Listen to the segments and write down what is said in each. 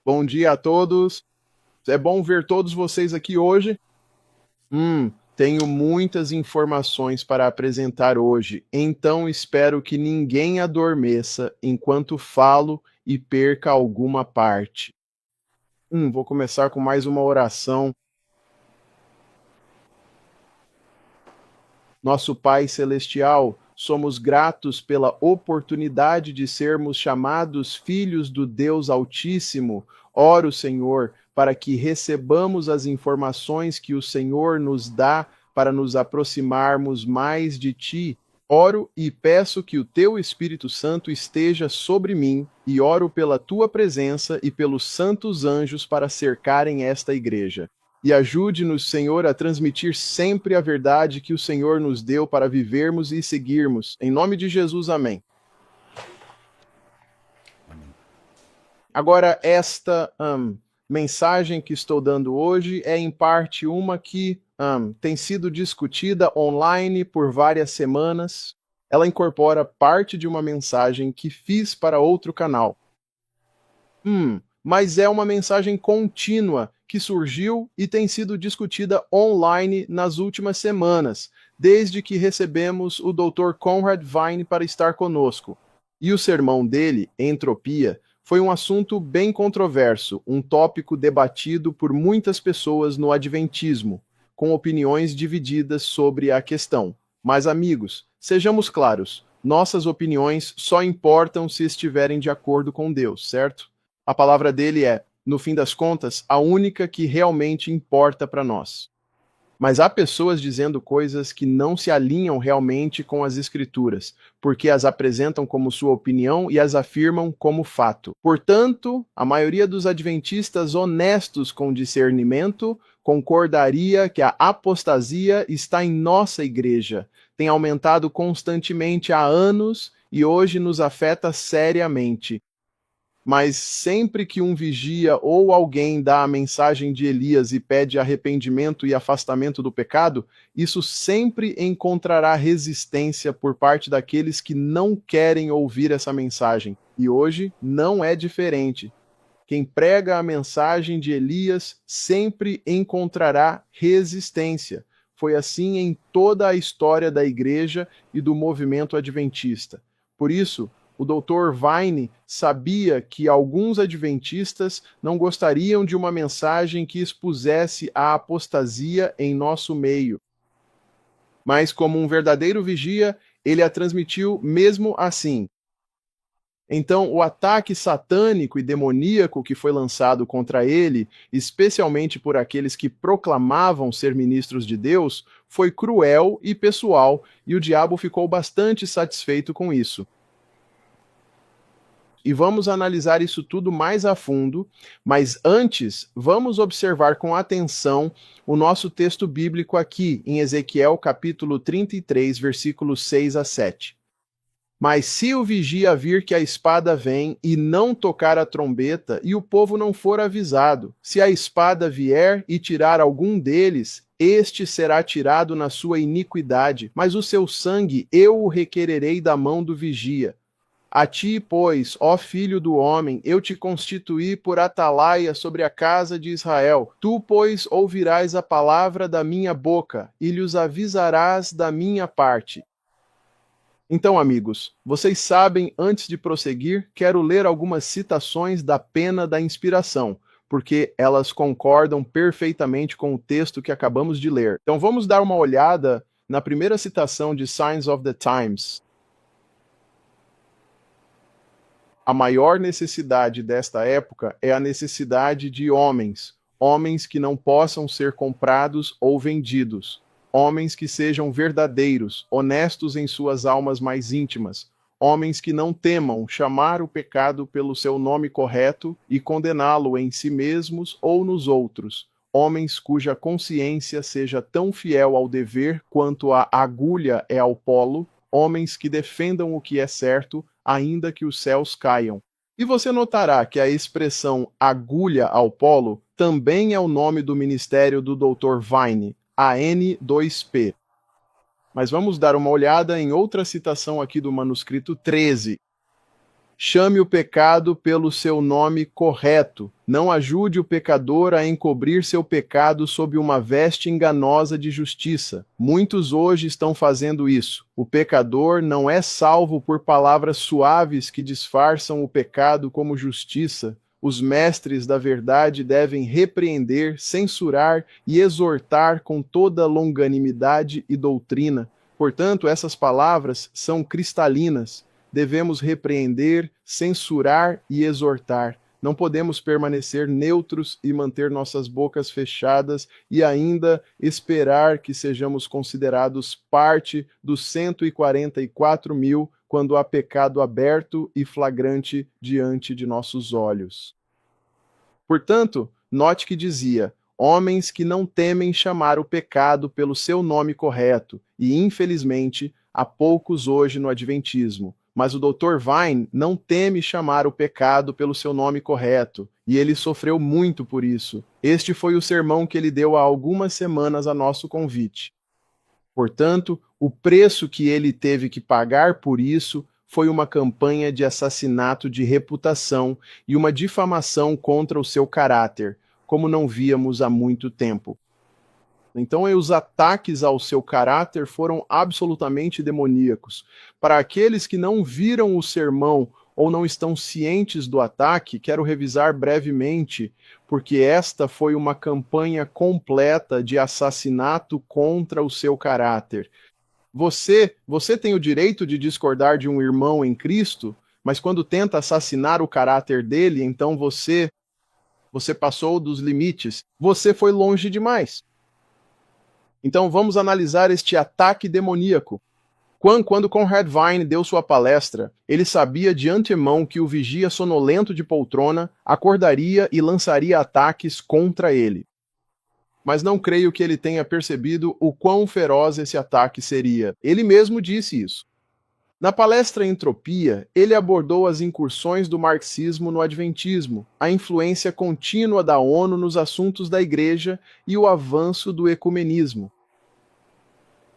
Bom dia a todos. É bom ver todos vocês aqui hoje. Tenho muitas informações para apresentar hoje, então espero que ninguém adormeça enquanto falo e perca alguma parte. Vou começar com mais uma oração. Nosso Pai Celestial, somos gratos pela oportunidade de sermos chamados filhos do Deus Altíssimo. Oro, Senhor, para que recebamos as informações que o Senhor nos dá para nos aproximarmos mais de Ti. Oro e peço que o Teu Espírito Santo esteja sobre mim, e oro pela Tua presença e pelos santos anjos para cercarem esta igreja. E ajude-nos, Senhor, a transmitir sempre a verdade que o Senhor nos deu para vivermos e seguirmos. Em nome de Jesus, amém. Agora, esta mensagem que estou dando hoje é, em parte, uma que tem sido discutida online por várias semanas. Ela incorpora parte de uma mensagem que fiz para outro canal. Mas é uma mensagem contínua que surgiu e tem sido discutida online nas últimas semanas, desde que recebemos o Dr. Conrad Vine para estar conosco. E o sermão dele, Entropia, foi um assunto bem controverso, um tópico debatido por muitas pessoas no Adventismo, com opiniões divididas sobre a questão. Mas, amigos, sejamos claros, nossas opiniões só importam se estiverem de acordo com Deus, certo? A palavra dele é, no fim das contas, a única que realmente importa para nós. Mas há pessoas dizendo coisas que não se alinham realmente com as Escrituras, porque as apresentam como sua opinião e as afirmam como fato. Portanto, a maioria dos adventistas honestos com discernimento concordaria que a apostasia está em nossa igreja, tem aumentado constantemente há anos e hoje nos afeta seriamente. Mas sempre que um vigia ou alguém dá a mensagem de Elias e pede arrependimento e afastamento do pecado, isso sempre encontrará resistência por parte daqueles que não querem ouvir essa mensagem. E hoje não é diferente. Quem prega a mensagem de Elias sempre encontrará resistência. Foi assim em toda a história da igreja e do movimento adventista. Por isso, o Dr. Vine sabia que alguns adventistas não gostariam de uma mensagem que expusesse a apostasia em nosso meio. Mas, como um verdadeiro vigia, ele a transmitiu mesmo assim. Então, o ataque satânico e demoníaco que foi lançado contra ele, especialmente por aqueles que proclamavam ser ministros de Deus, foi cruel e pessoal, e o diabo ficou bastante satisfeito com isso. E vamos analisar isso tudo mais a fundo, mas antes, vamos observar com atenção o nosso texto bíblico aqui, em Ezequiel capítulo 33, versículos 6 a 7. Mas se o vigia vir que a espada vem e não tocar a trombeta, e o povo não for avisado, se a espada vier e tirar algum deles, este será tirado na sua iniquidade, mas o seu sangue eu o requererei da mão do vigia. A ti, pois, ó filho do homem, eu te constituí por atalaia sobre a casa de Israel. Tu, pois, ouvirás a palavra da minha boca e lhes avisarás da minha parte. Então, amigos, vocês sabem, antes de prosseguir, quero ler algumas citações da Pena da Inspiração, porque elas concordam perfeitamente com o texto que acabamos de ler. Então, vamos dar uma olhada na primeira citação de Signs of the Times. A maior necessidade desta época é a necessidade de homens, homens que não possam ser comprados ou vendidos, homens que sejam verdadeiros, honestos em suas almas mais íntimas, homens que não temam chamar o pecado pelo seu nome correto e condená-lo em si mesmos ou nos outros, homens cuja consciência seja tão fiel ao dever quanto a agulha é ao polo, homens que defendam o que é certo, ainda que os céus caiam. E você notará que a expressão agulha ao polo também é o nome do ministério do Dr. Vine, AN2P. Mas vamos dar uma olhada em outra citação aqui do manuscrito 13. Chame o pecado pelo seu nome correto. Não ajude o pecador a encobrir seu pecado sob uma veste enganosa de justiça. Muitos hoje estão fazendo isso. O pecador não é salvo por palavras suaves que disfarçam o pecado como justiça. Os mestres da verdade devem repreender, censurar e exortar com toda longanimidade e doutrina. Portanto, essas palavras são cristalinas. Devemos repreender, censurar e exortar. Não podemos permanecer neutros e manter nossas bocas fechadas e ainda esperar que sejamos considerados parte dos 144 mil quando há pecado aberto e flagrante diante de nossos olhos. Portanto, note que dizia: homens que não temem chamar o pecado pelo seu nome correto, e infelizmente há poucos hoje no Adventismo. Mas o Dr. Vine não teme chamar o pecado pelo seu nome correto, e ele sofreu muito por isso. Este foi o sermão que ele deu há algumas semanas a nosso convite. Portanto, o preço que ele teve que pagar por isso foi uma campanha de assassinato de reputação e uma difamação contra o seu caráter, como não víamos há muito tempo. Então, os ataques ao seu caráter foram absolutamente demoníacos. Para aqueles que não viram o sermão ou não estão cientes do ataque, quero revisar brevemente, porque esta foi uma campanha completa de assassinato contra o seu caráter. Você tem o direito de discordar de um irmão em Cristo, mas quando tenta assassinar o caráter dele, então você passou dos limites. Você foi longe demais. Então vamos analisar este ataque demoníaco. Quando Conrad Vine deu sua palestra, ele sabia de antemão que o vigia sonolento de poltrona acordaria e lançaria ataques contra ele. Mas não creio que ele tenha percebido o quão feroz esse ataque seria. Ele mesmo disse isso. Na palestra Entropia, ele abordou as incursões do marxismo no adventismo, a influência contínua da ONU nos assuntos da igreja e o avanço do ecumenismo.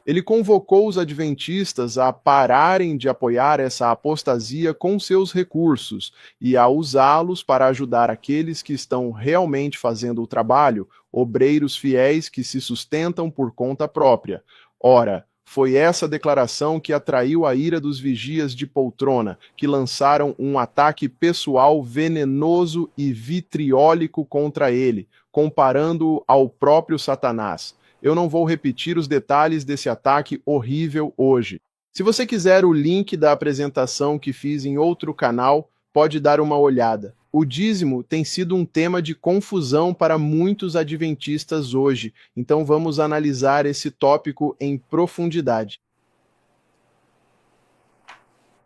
Ele convocou os adventistas a pararem de apoiar essa apostasia com seus recursos e a usá-los para ajudar aqueles que estão realmente fazendo o trabalho, obreiros fiéis que se sustentam por conta própria. Ora, foi essa declaração que atraiu a ira dos vigias de poltrona, que lançaram um ataque pessoal venenoso e vitriólico contra ele, comparando-o ao próprio Satanás. Eu não vou repetir os detalhes desse ataque horrível hoje. Se você quiser o link da apresentação que fiz em outro canal, pode dar uma olhada. O dízimo tem sido um tema de confusão para muitos adventistas hoje, então vamos analisar esse tópico em profundidade.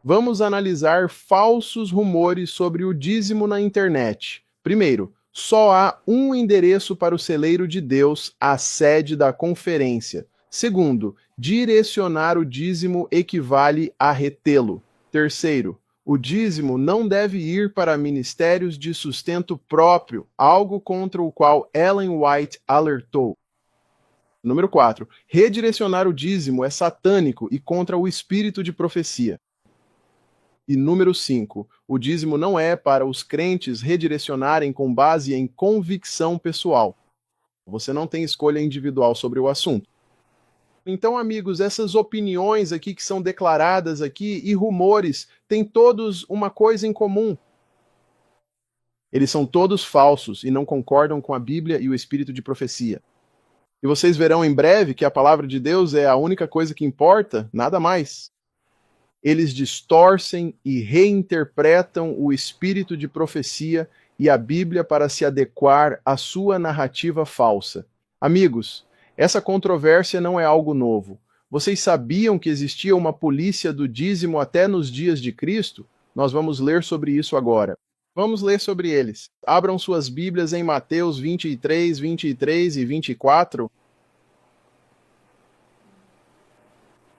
Vamos analisar falsos rumores sobre o dízimo na internet. Primeiro, só há um endereço para o celeiro de Deus, a sede da conferência. Segundo, direcionar o dízimo equivale a retê-lo. Terceiro, o dízimo não deve ir para ministérios de sustento próprio, algo contra o qual Ellen White alertou. Número 4. Redirecionar o dízimo é satânico e contra o espírito de profecia. E número 5. O dízimo não é para os crentes redirecionarem com base em convicção pessoal. Você não tem escolha individual sobre o assunto. Então, amigos, essas opiniões aqui que são declaradas aqui e rumores têm todos uma coisa em comum. Eles são todos falsos e não concordam com a Bíblia e o espírito de profecia. E vocês verão em breve que a palavra de Deus é a única coisa que importa, nada mais. Eles distorcem e reinterpretam o espírito de profecia e a Bíblia para se adequar à sua narrativa falsa. Amigos, essa controvérsia não é algo novo. Vocês sabiam que existia uma polícia do dízimo até nos dias de Cristo? Nós vamos ler sobre isso agora. Vamos ler sobre eles. Abram suas Bíblias em Mateus 23, 23 e 24.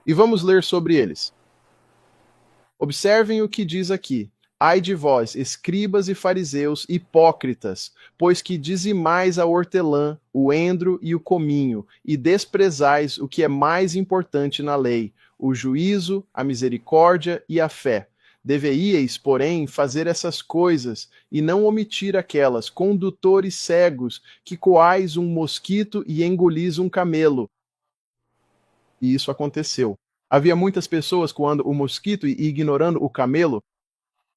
E vamos ler sobre eles. Observem o que diz aqui. Ai de vós, escribas e fariseus, hipócritas, pois que dizimais a hortelã, o endro e o cominho, e desprezais o que é mais importante na lei, o juízo, a misericórdia e a fé. Deveríeis, porém, fazer essas coisas, e não omitir aquelas, condutores cegos, que coais um mosquito e engolis um camelo. E isso aconteceu. Havia muitas pessoas coando o mosquito e ignorando o camelo.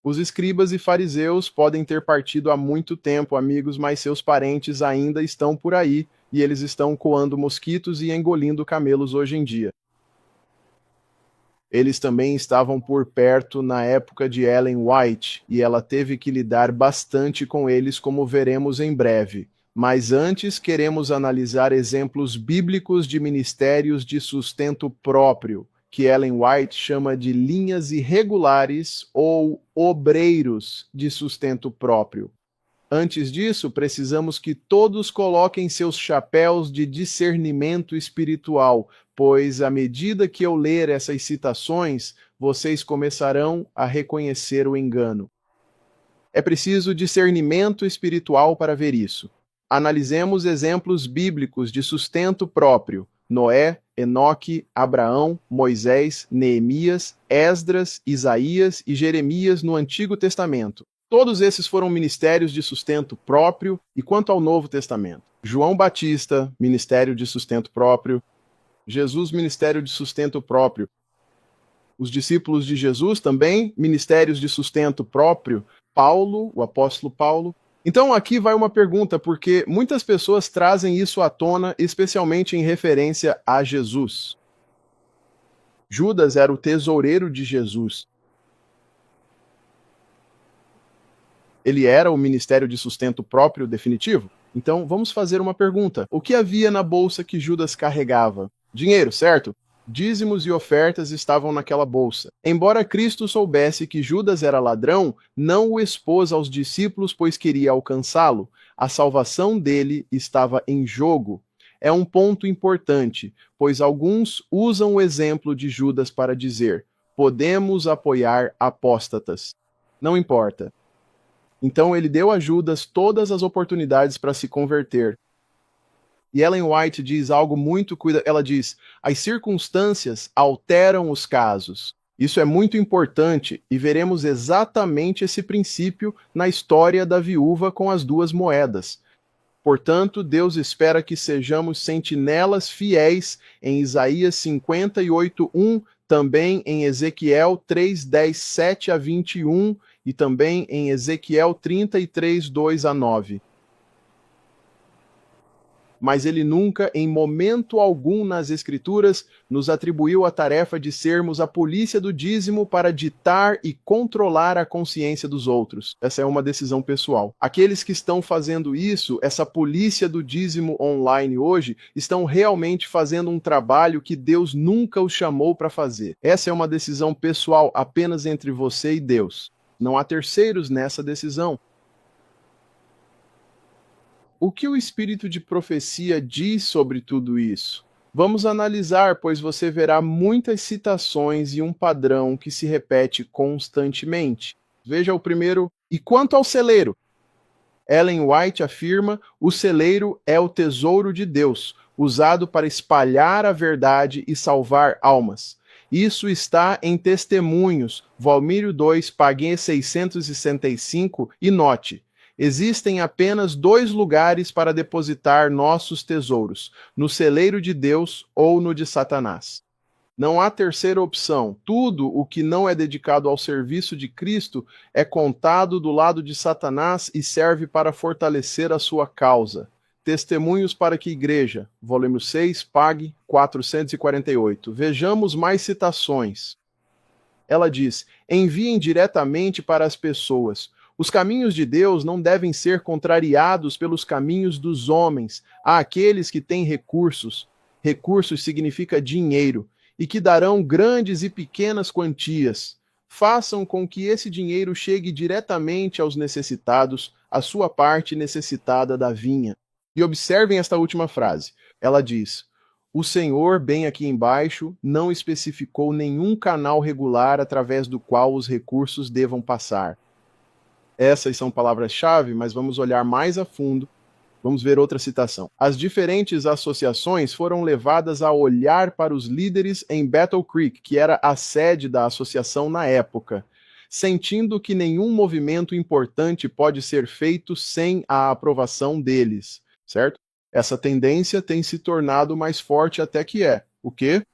Os escribas e fariseus podem ter partido há muito tempo, amigos, mas seus parentes ainda estão por aí, e eles estão coando mosquitos e engolindo camelos hoje em dia. Eles também estavam por perto na época de Ellen White, e ela teve que lidar bastante com eles, como veremos em breve. Mas antes, queremos analisar exemplos bíblicos de ministérios de sustento próprio, que Ellen White chama de linhas irregulares ou obreiros de sustento próprio. Antes disso, precisamos que todos coloquem seus chapéus de discernimento espiritual, pois à medida que eu ler essas citações, vocês começarão a reconhecer o engano. É preciso discernimento espiritual para ver isso. Analisemos exemplos bíblicos de sustento próprio: Noé, Enoque, Abraão, Moisés, Neemias, Esdras, Isaías e Jeremias no Antigo Testamento. Todos esses foram ministérios de sustento próprio. E quanto ao Novo Testamento? João Batista, ministério de sustento próprio. Jesus, ministério de sustento próprio. Os discípulos de Jesus também, ministérios de sustento próprio. Paulo, o apóstolo Paulo. Então aqui vai uma pergunta, porque muitas pessoas trazem isso à tona, especialmente em referência a Jesus. Judas era o tesoureiro de Jesus. Ele era o ministério de sustento próprio definitivo? Então vamos fazer uma pergunta. O que havia na bolsa que Judas carregava? Dinheiro, certo? Dízimos e ofertas estavam naquela bolsa. Embora Cristo soubesse que Judas era ladrão, não o expôs aos discípulos, pois queria alcançá-lo. A salvação dele estava em jogo. É um ponto importante, pois alguns usam o exemplo de Judas para dizer: podemos apoiar apóstatas. Não importa. Então ele deu a Judas todas as oportunidades para se converter. E Ellen White diz algo muito cuidado. Ela diz: as circunstâncias alteram os casos. Isso é muito importante e veremos exatamente esse princípio na história da viúva com as duas moedas. Portanto, Deus espera que sejamos sentinelas fiéis em Isaías 58:1, também em Ezequiel 3:10, 7 a 21 e também em Ezequiel 33, 2 a 9. Mas ele nunca, em momento algum nas Escrituras, nos atribuiu a tarefa de sermos a polícia do dízimo para ditar e controlar a consciência dos outros. Essa é uma decisão pessoal. Aqueles que estão fazendo isso, essa polícia do dízimo online hoje, estão realmente fazendo um trabalho que Deus nunca os chamou para fazer. Essa é uma decisão pessoal apenas entre você e Deus. Não há terceiros nessa decisão. O que o espírito de profecia diz sobre tudo isso? Vamos analisar, pois você verá muitas citações e um padrão que se repete constantemente. Veja o primeiro. E quanto ao celeiro? Ellen White afirma: o celeiro é o tesouro de Deus, usado para espalhar a verdade e salvar almas. Isso está em Testemunhos, Valmírio 2, página 665, e note: existem apenas 2 lugares para depositar nossos tesouros: no celeiro de Deus ou no de Satanás. Não há terceira opção. Tudo o que não é dedicado ao serviço de Cristo é contado do lado de Satanás e serve para fortalecer a sua causa. Testemunhos para que Igreja, volume 6, página 448. Vejamos mais citações. Ela diz: enviem diretamente para as pessoas. Os caminhos de Deus não devem ser contrariados pelos caminhos dos homens. Há aqueles que têm recursos. Recursos significa dinheiro, e que darão grandes e pequenas quantias. Façam com que esse dinheiro chegue diretamente aos necessitados, a sua parte necessitada da vinha. E observem esta última frase. Ela diz: o Senhor, bem aqui embaixo, não especificou nenhum canal regular através do qual os recursos devam passar. Essas são palavras-chave, mas vamos olhar mais a fundo. Vamos ver outra citação. As diferentes associações foram levadas a olhar para os líderes em Battle Creek, que era a sede da associação na época. sentindo que nenhum movimento importante pode ser feito sem a aprovação deles, certo? Essa tendência tem se tornado mais forte até que é, o quê?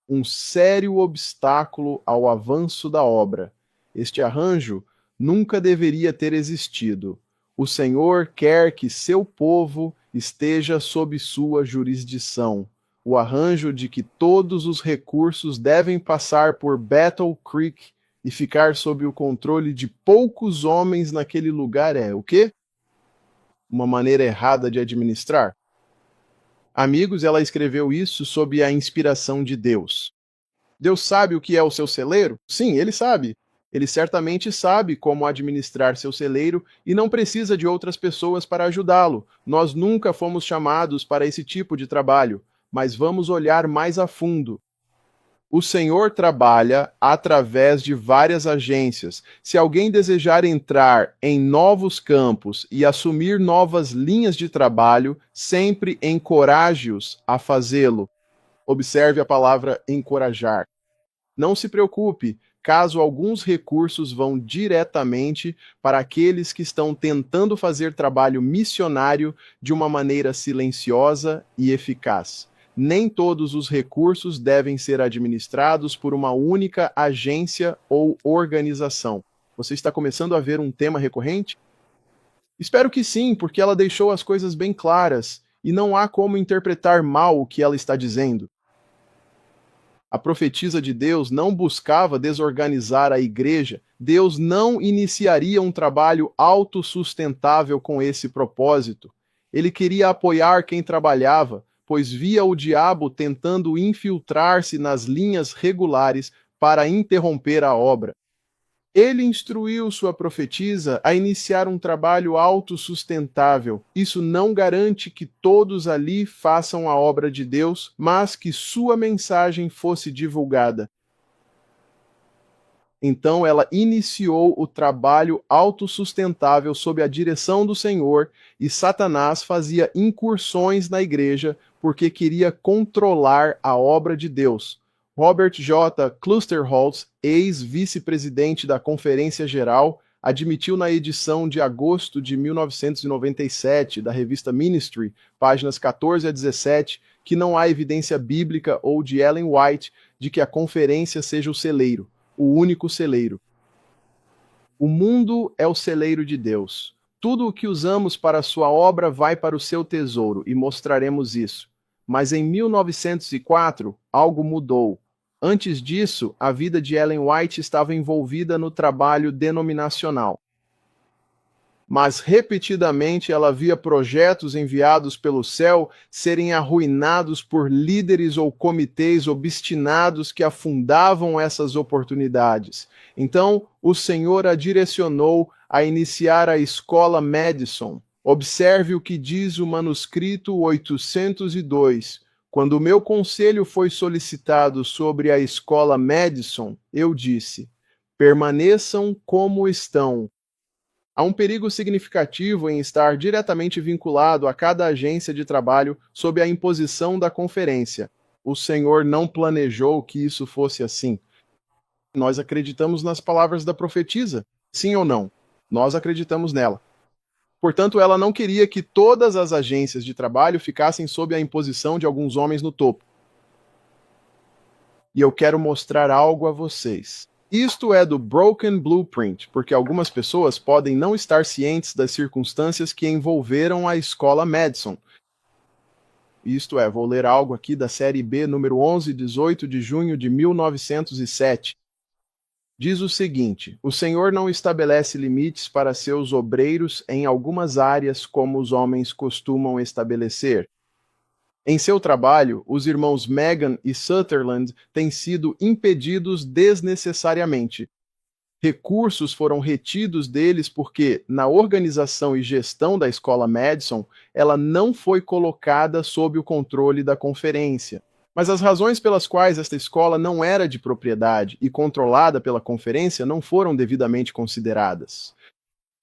Um sério obstáculo ao avanço da obra. Este arranjo nunca deveria ter existido. O Senhor quer que seu povo esteja sob sua jurisdição. O arranjo de que todos os recursos devem passar por Battle Creek e ficar sob o controle de poucos homens naquele lugar é o quê? Uma maneira errada de administrar? Amigos, ela escreveu isso sob a inspiração de Deus. Deus sabe o que é o seu celeiro? Sim, ele sabe. Ele certamente sabe como administrar seu celeiro e não precisa de outras pessoas para ajudá-lo. Nós nunca fomos chamados para esse tipo de trabalho, mas vamos olhar mais a fundo. O Senhor trabalha através de várias agências. Se alguém desejar entrar em novos campos e assumir novas linhas de trabalho, sempre encoraje-os a fazê-lo. Observe a palavra encorajar. Não se preocupe, caso alguns recursos vão diretamente para aqueles que estão tentando fazer trabalho missionário de uma maneira silenciosa e eficaz. Nem todos os recursos devem ser administrados por uma única agência ou organização. Você está começando a ver um tema recorrente? Espero que sim, porque ela deixou as coisas bem claras e não há como interpretar mal o que ela está dizendo. A profetisa de Deus não buscava desorganizar a igreja. Deus não iniciaria um trabalho autossustentável com esse propósito. Ele queria apoiar quem trabalhava, pois via o diabo tentando infiltrar-se nas linhas regulares para interromper a obra. Ele instruiu sua profetisa a iniciar um trabalho autossustentável. Isso não garante que todos ali façam a obra de Deus, mas que sua mensagem fosse divulgada. Então ela iniciou o trabalho autossustentável sob a direção do Senhor, e Satanás fazia incursões na igreja porque queria controlar a obra de Deus. Robert J. Klusterholz, ex-vice-presidente da Conferência Geral, admitiu na edição de agosto de 1997 da revista Ministry, páginas 14 a 17, que não há evidência bíblica ou de Ellen White de que a conferência seja o celeiro, o único celeiro. O mundo é o celeiro de Deus. Tudo o que usamos para a sua obra vai para o seu tesouro, e mostraremos isso. Mas em 1904, algo mudou. Antes disso, a vida de Ellen White estava envolvida no trabalho denominacional. Mas repetidamente ela via projetos enviados pelo céu serem arruinados por líderes ou comitês obstinados que afundavam essas oportunidades. Então, o Senhor a direcionou a iniciar a escola Madison. Observe o que diz o manuscrito 802. Quando o meu conselho foi solicitado sobre a escola Madison, eu disse: permaneçam como estão. Há um perigo significativo em estar diretamente vinculado a cada agência de trabalho sob a imposição da conferência. O Senhor não planejou que isso fosse assim. Nós acreditamos nas palavras da profetisa, sim ou não? Nós acreditamos nela. Portanto, ela não queria que todas as agências de trabalho ficassem sob a imposição de alguns homens no topo. E eu quero mostrar algo a vocês. Isto é do Broken Blueprint, porque algumas pessoas podem não estar cientes das circunstâncias que envolveram a escola Madison. Isto é, vou ler algo aqui da série B, número 11, 18 de junho de 1907. Diz o seguinte: o Senhor não estabelece limites para seus obreiros em algumas áreas como os homens costumam estabelecer. Em seu trabalho, os irmãos Megan e Sutherland têm sido impedidos desnecessariamente. Recursos foram retidos deles porque, na organização e gestão da escola Madison, ela não foi colocada sob o controle da conferência. Mas as razões pelas quais esta escola não era de propriedade e controlada pela conferência não foram devidamente consideradas.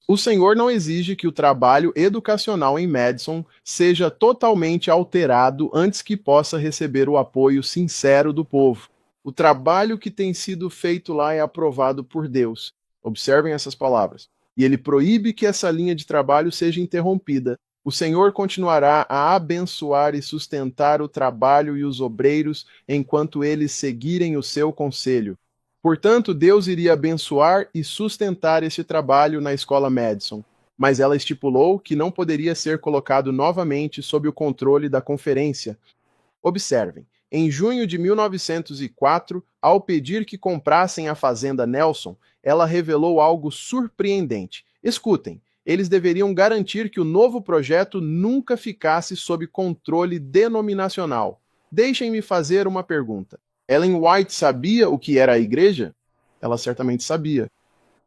O Senhor não exige que o trabalho educacional em Madison seja totalmente alterado antes que possa receber o apoio sincero do povo. O trabalho que tem sido feito lá é aprovado por Deus. Observem essas palavras. E ele proíbe que essa linha de trabalho seja interrompida. O Senhor continuará a abençoar e sustentar o trabalho e os obreiros enquanto eles seguirem o seu conselho. Portanto, Deus iria abençoar e sustentar esse trabalho na escola Madison, mas ela estipulou que não poderia ser colocado novamente sob o controle da conferência. Observem, em junho de 1904, ao pedir que comprassem a fazenda Nelson, ela revelou algo surpreendente. Escutem, eles deveriam garantir que o novo projeto nunca ficasse sob controle denominacional. Deixem-me fazer uma pergunta. Ellen White sabia o que era a igreja? Ela certamente sabia.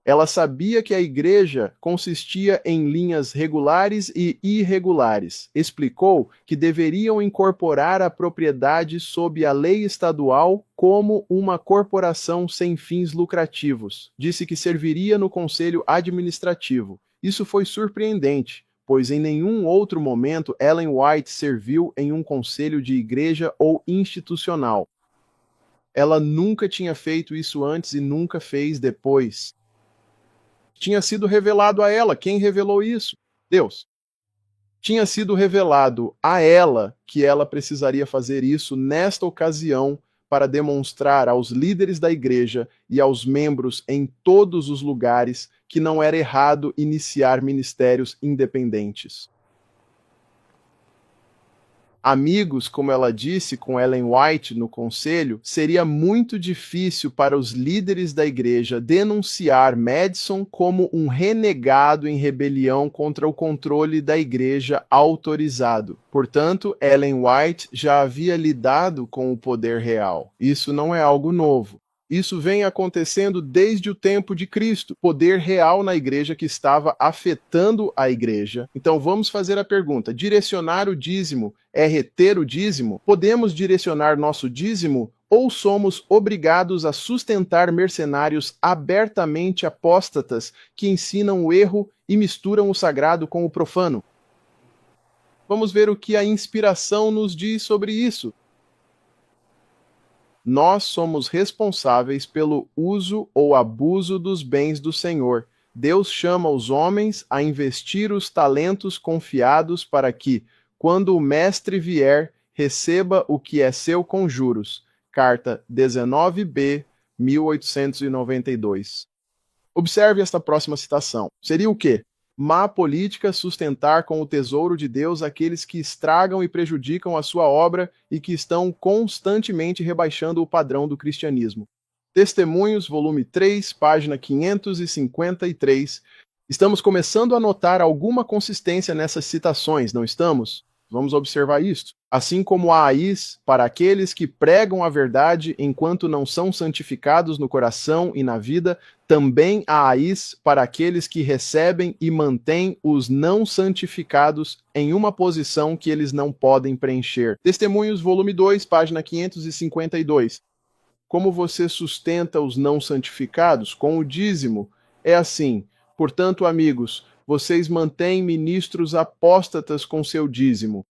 Ela sabia que a igreja consistia em linhas regulares e irregulares. Explicou que deveriam incorporar a propriedade sob a lei estadual como uma corporação sem fins lucrativos. Disse que serviria no conselho administrativo. Isso foi surpreendente, pois em nenhum outro momento Ellen White serviu em um conselho de igreja ou institucional. Ela nunca tinha feito isso antes e nunca fez depois. Tinha sido revelado a ela. Quem revelou isso? Deus. Tinha sido revelado a ela que ela precisaria fazer isso nesta ocasião para demonstrar aos líderes da igreja e aos membros em todos os lugares que não era errado iniciar ministérios independentes. Amigos, como ela disse com Ellen White no conselho, seria muito difícil para os líderes da igreja denunciar Madison como um renegado em rebelião contra o controle da igreja autorizado. Portanto, Ellen White já havia lidado com o poder real. Isso não é algo novo. Isso vem acontecendo desde o tempo de Cristo, poder real na igreja que estava afetando a igreja. Então vamos fazer a pergunta: direcionar o dízimo é reter o dízimo? Podemos direcionar nosso dízimo ou somos obrigados a sustentar mercenários abertamente apóstatas que ensinam o erro e misturam o sagrado com o profano? Vamos ver o que a inspiração nos diz sobre isso. Nós somos responsáveis pelo uso ou abuso dos bens do Senhor. Deus chama os homens a investir os talentos confiados para que, quando o mestre vier, receba o que é seu com juros. Carta 19b, 1892. Observe esta próxima citação. Seria o quê? Má política sustentar com o tesouro de Deus aqueles que estragam e prejudicam a sua obra e que estão constantemente rebaixando o padrão do cristianismo. Testemunhos, volume 3, página 553. Estamos começando a notar alguma consistência nessas citações, não estamos? Vamos observar isto. Assim como há AIs para aqueles que pregam a verdade enquanto não são santificados no coração e na vida, também há AIs para aqueles que recebem e mantêm os não santificados em uma posição que eles não podem preencher. Testemunhos, volume 2, página 552. Como você sustenta os não santificados? Com o dízimo. É assim. Portanto, amigos, vocês mantêm ministros apóstatas com seu dízimo.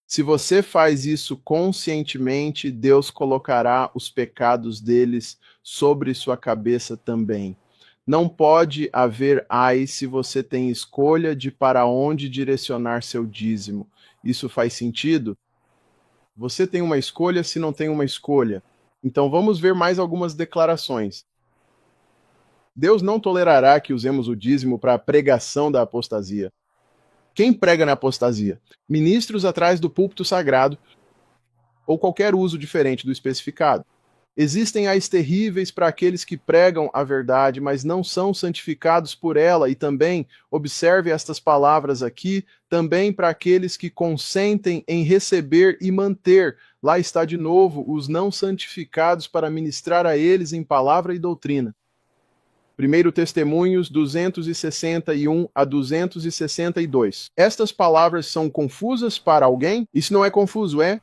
Se você faz isso conscientemente, Deus colocará os pecados deles sobre sua cabeça também. Não pode haver ai se você tem escolha de para onde direcionar seu dízimo. Isso faz sentido? Você tem uma escolha se não tem uma escolha. Então vamos ver mais algumas declarações. Deus não tolerará que usemos o dízimo para a pregação da apostasia. Quem prega na apostasia? Ministros atrás do púlpito sagrado ou qualquer uso diferente do especificado. Existem ais terríveis para aqueles que pregam a verdade, mas não são santificados por ela, e também, observe estas palavras aqui, também para aqueles que consentem em receber e manter, lá está de novo, os não santificados para ministrar a eles em palavra e doutrina. 1 Testemunhos 261 a 262. Estas palavras são confusas para alguém? Isso não é confuso, é?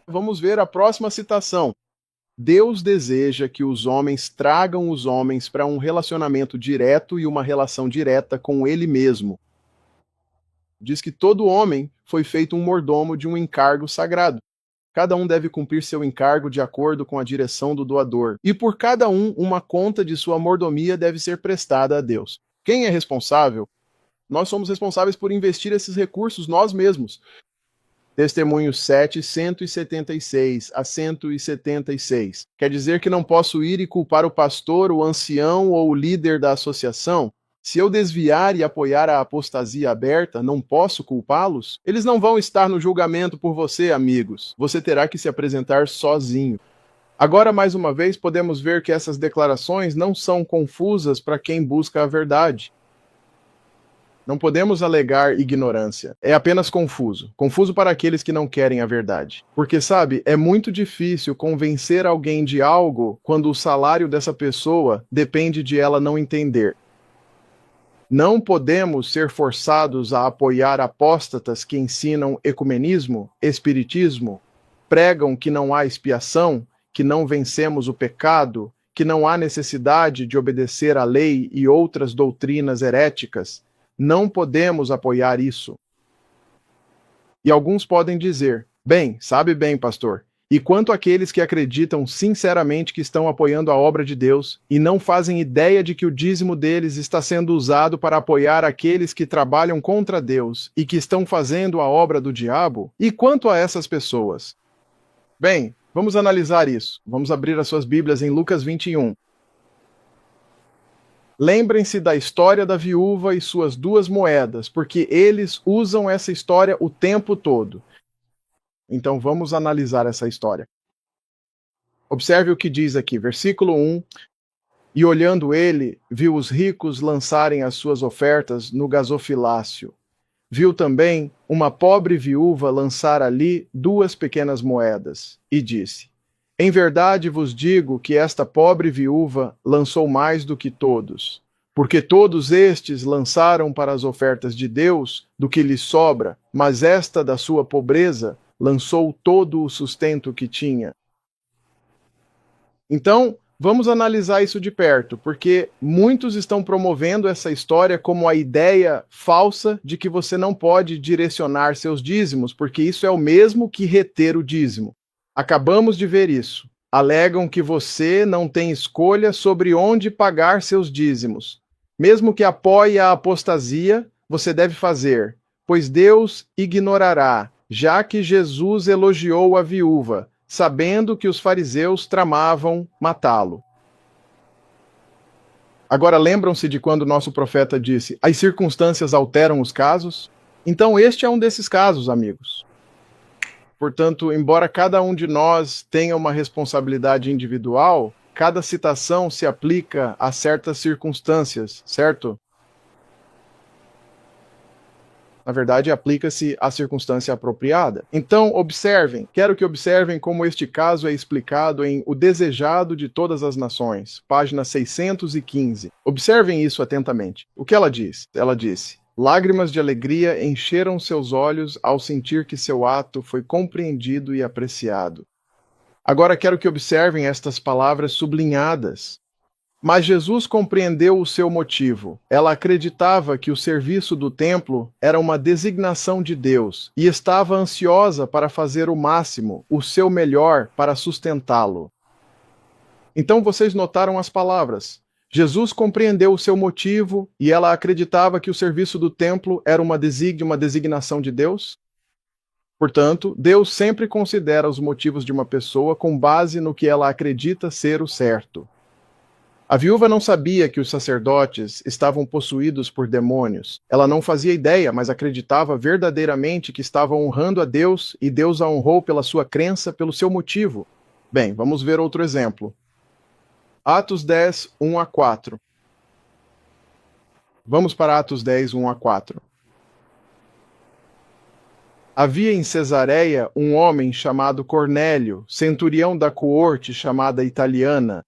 Vamos ver a próxima citação. Deus deseja que os homens tragam os homens para um relacionamento direto e uma relação direta com Ele mesmo. Diz que todo homem foi feito um mordomo de um encargo sagrado. Cada um deve cumprir seu encargo de acordo com a direção do doador. E por cada um, uma conta de sua mordomia deve ser prestada a Deus. Quem é responsável? Nós somos responsáveis por investir esses recursos nós mesmos. Testemunhos 7, 176 a 176. Quer dizer que não posso ir e culpar o pastor, o ancião ou o líder da associação? Se eu desviar e apoiar a apostasia aberta, não posso culpá-los? Eles não vão estar no julgamento por você, amigos. Você terá que se apresentar sozinho. Agora, mais uma vez, podemos ver que essas declarações não são confusas para quem busca a verdade. Não podemos alegar ignorância. É apenas confuso. Confuso para aqueles que não querem a verdade. Porque, sabe, é muito difícil convencer alguém de algo quando o salário dessa pessoa depende de ela não entender. Não podemos ser forçados a apoiar apóstatas que ensinam ecumenismo, espiritismo, pregam que não há expiação, que não vencemos o pecado, que não há necessidade de obedecer à lei e outras doutrinas heréticas. Não podemos apoiar isso. E alguns podem dizer, bem, sabe bem, pastor, e quanto àqueles que acreditam sinceramente que estão apoiando a obra de Deus e não fazem ideia de que o dízimo deles está sendo usado para apoiar aqueles que trabalham contra Deus e que estão fazendo a obra do diabo? E quanto a essas pessoas? Bem, vamos analisar isso. Vamos abrir as suas Bíblias em Lucas 21. Lembrem-se da história da viúva e suas 2 moedas, porque eles usam essa história o tempo todo. Então vamos analisar essa história. Observe o que diz aqui, versículo 1. E olhando ele, viu os ricos lançarem as suas ofertas no gasofilácio. Viu também uma pobre viúva lançar ali 2 pequenas moedas, e disse: Em verdade vos digo que esta pobre viúva lançou mais do que todos, porque todos estes lançaram para as ofertas de Deus do que lhes sobra, mas esta da sua pobreza lançou todo o sustento que tinha. Então, vamos analisar isso de perto, porque muitos estão promovendo essa história como a ideia falsa de que você não pode direcionar seus dízimos, porque isso é o mesmo que reter o dízimo. Acabamos de ver isso. Alegam que você não tem escolha sobre onde pagar seus dízimos. Mesmo que apoie a apostasia, você deve fazer, pois Deus ignorará, já que Jesus elogiou a viúva, sabendo que os fariseus tramavam matá-lo. Agora lembram-se de quando nosso profeta disse: as circunstâncias alteram os casos? Então este é um desses casos, amigos. Portanto, embora cada um de nós tenha uma responsabilidade individual, cada citação se aplica a certas circunstâncias, certo? Na verdade, aplica-se à circunstância apropriada. Então, observem, quero que observem como este caso é explicado em O Desejado de Todas as Nações, página 615. Observem isso atentamente. O que ela diz? Ela disse: lágrimas de alegria encheram seus olhos ao sentir que seu ato foi compreendido e apreciado. Agora quero que observem estas palavras sublinhadas. Mas Jesus compreendeu o seu motivo. Ela acreditava que o serviço do templo era uma designação de Deus e estava ansiosa para fazer o máximo, o seu melhor para sustentá-lo. Então vocês notaram as palavras. Jesus compreendeu o seu motivo e ela acreditava que o serviço do templo era uma designação de Deus? Portanto, Deus sempre considera os motivos de uma pessoa com base no que ela acredita ser o certo. A viúva não sabia que os sacerdotes estavam possuídos por demônios. Ela não fazia ideia, mas acreditava verdadeiramente que estava honrando a Deus e Deus a honrou pela sua crença, pelo seu motivo. Bem, vamos ver outro exemplo. Atos 10, 1 a 4. Vamos para Atos 10, 1 a 4. Havia em Cesareia um homem chamado Cornélio, centurião da coorte chamada Italiana,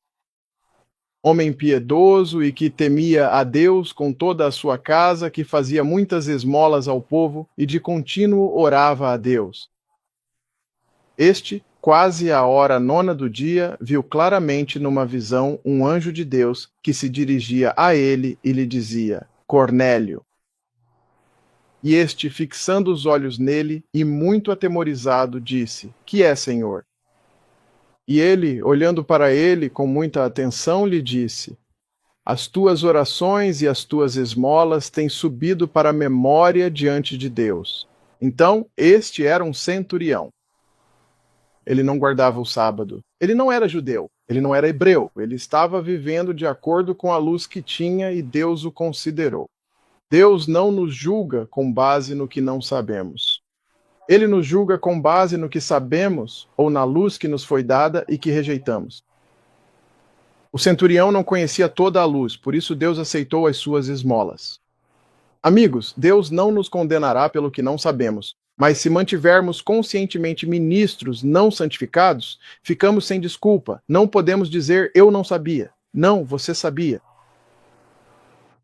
homem piedoso e que temia a Deus com toda a sua casa, que fazia muitas esmolas ao povo e de contínuo orava a Deus. Este, quase à hora 9ª do dia, viu claramente numa visão um anjo de Deus que se dirigia a ele e lhe dizia: Cornélio. E este, fixando os olhos nele e muito atemorizado, disse: Que é, Senhor? E ele, olhando para ele com muita atenção, lhe disse: As tuas orações e as tuas esmolas têm subido para a memória diante de Deus. Então, este era um centurião. Ele não guardava o sábado. Ele não era judeu. Ele não era hebreu. Ele estava vivendo de acordo com a luz que tinha e Deus o considerou. Deus não nos julga com base no que não sabemos. Ele nos julga com base no que sabemos ou na luz que nos foi dada e que rejeitamos. O centurião não conhecia toda a luz, por isso Deus aceitou as suas esmolas. Amigos, Deus não nos condenará pelo que não sabemos, mas se mantivermos conscientemente ministros não santificados, ficamos sem desculpa. Não podemos dizer eu não sabia. Não, você sabia.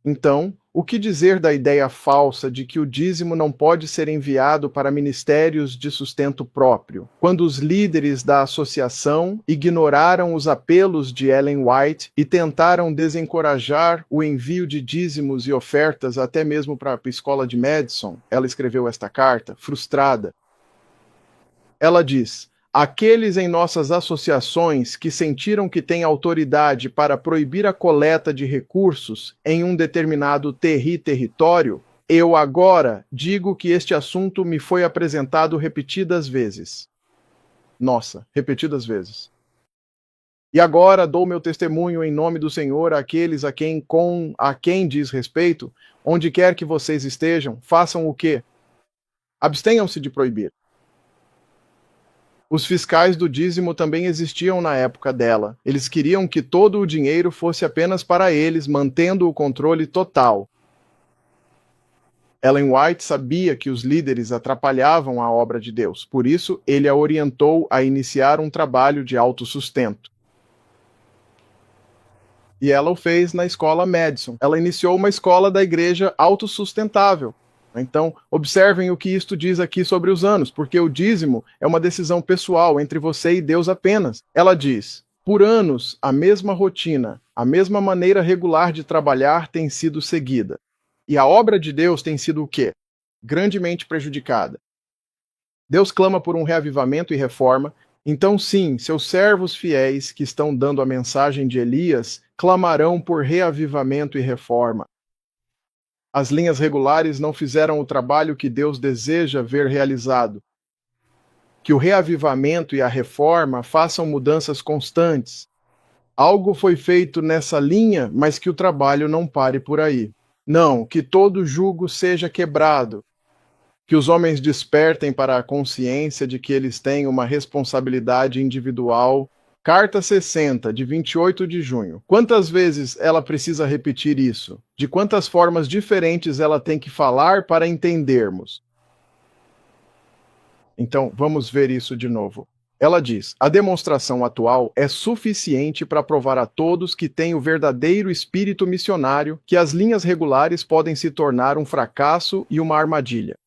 Então, o que dizer da ideia falsa de que o dízimo não pode ser enviado para ministérios de sustento próprio, quando os líderes da associação ignoraram os apelos de Ellen White e tentaram desencorajar o envio de dízimos e ofertas até mesmo para a escola de Madison? Ela escreveu esta carta, frustrada. Ela diz: Aqueles em nossas associações que sentiram que têm autoridade para proibir a coleta de recursos em um determinado território, eu agora digo que este assunto me foi apresentado repetidas vezes. Nossa, repetidas vezes. E agora dou meu testemunho em nome do Senhor àqueles a quem diz respeito, onde quer que vocês estejam, façam o quê? Abstenham-se de proibir. Os fiscais do dízimo também existiam na época dela. Eles queriam que todo o dinheiro fosse apenas para eles, mantendo o controle total. Ellen White sabia que os líderes atrapalhavam a obra de Deus, por isso ele a orientou a iniciar um trabalho de autossustento. E ela o fez na escola Madison. Ela iniciou uma escola da igreja autossustentável. Então, observem o que isto diz aqui sobre os anos, porque o dízimo é uma decisão pessoal entre você e Deus apenas. Ela diz: por anos, a mesma rotina, a mesma maneira regular de trabalhar tem sido seguida. E a obra de Deus tem sido o quê? Grandemente prejudicada. Deus clama por um reavivamento e reforma. Então, sim, seus servos fiéis que estão dando a mensagem de Elias clamarão por reavivamento e reforma. As linhas regulares não fizeram o trabalho que Deus deseja ver realizado. Que o reavivamento e a reforma façam mudanças constantes. Algo foi feito nessa linha, mas que o trabalho não pare por aí. Não, que todo jugo seja quebrado. Que os homens despertem para a consciência de que eles têm uma responsabilidade individual. Carta 60, de 28 de junho. Quantas vezes ela precisa repetir isso? De quantas formas diferentes ela tem que falar para entendermos? Então, vamos ver isso de novo. Ela diz: a demonstração atual é suficiente para provar a todos que têm o verdadeiro espírito missionário que as linhas regulares podem se tornar um fracasso e uma armadilha.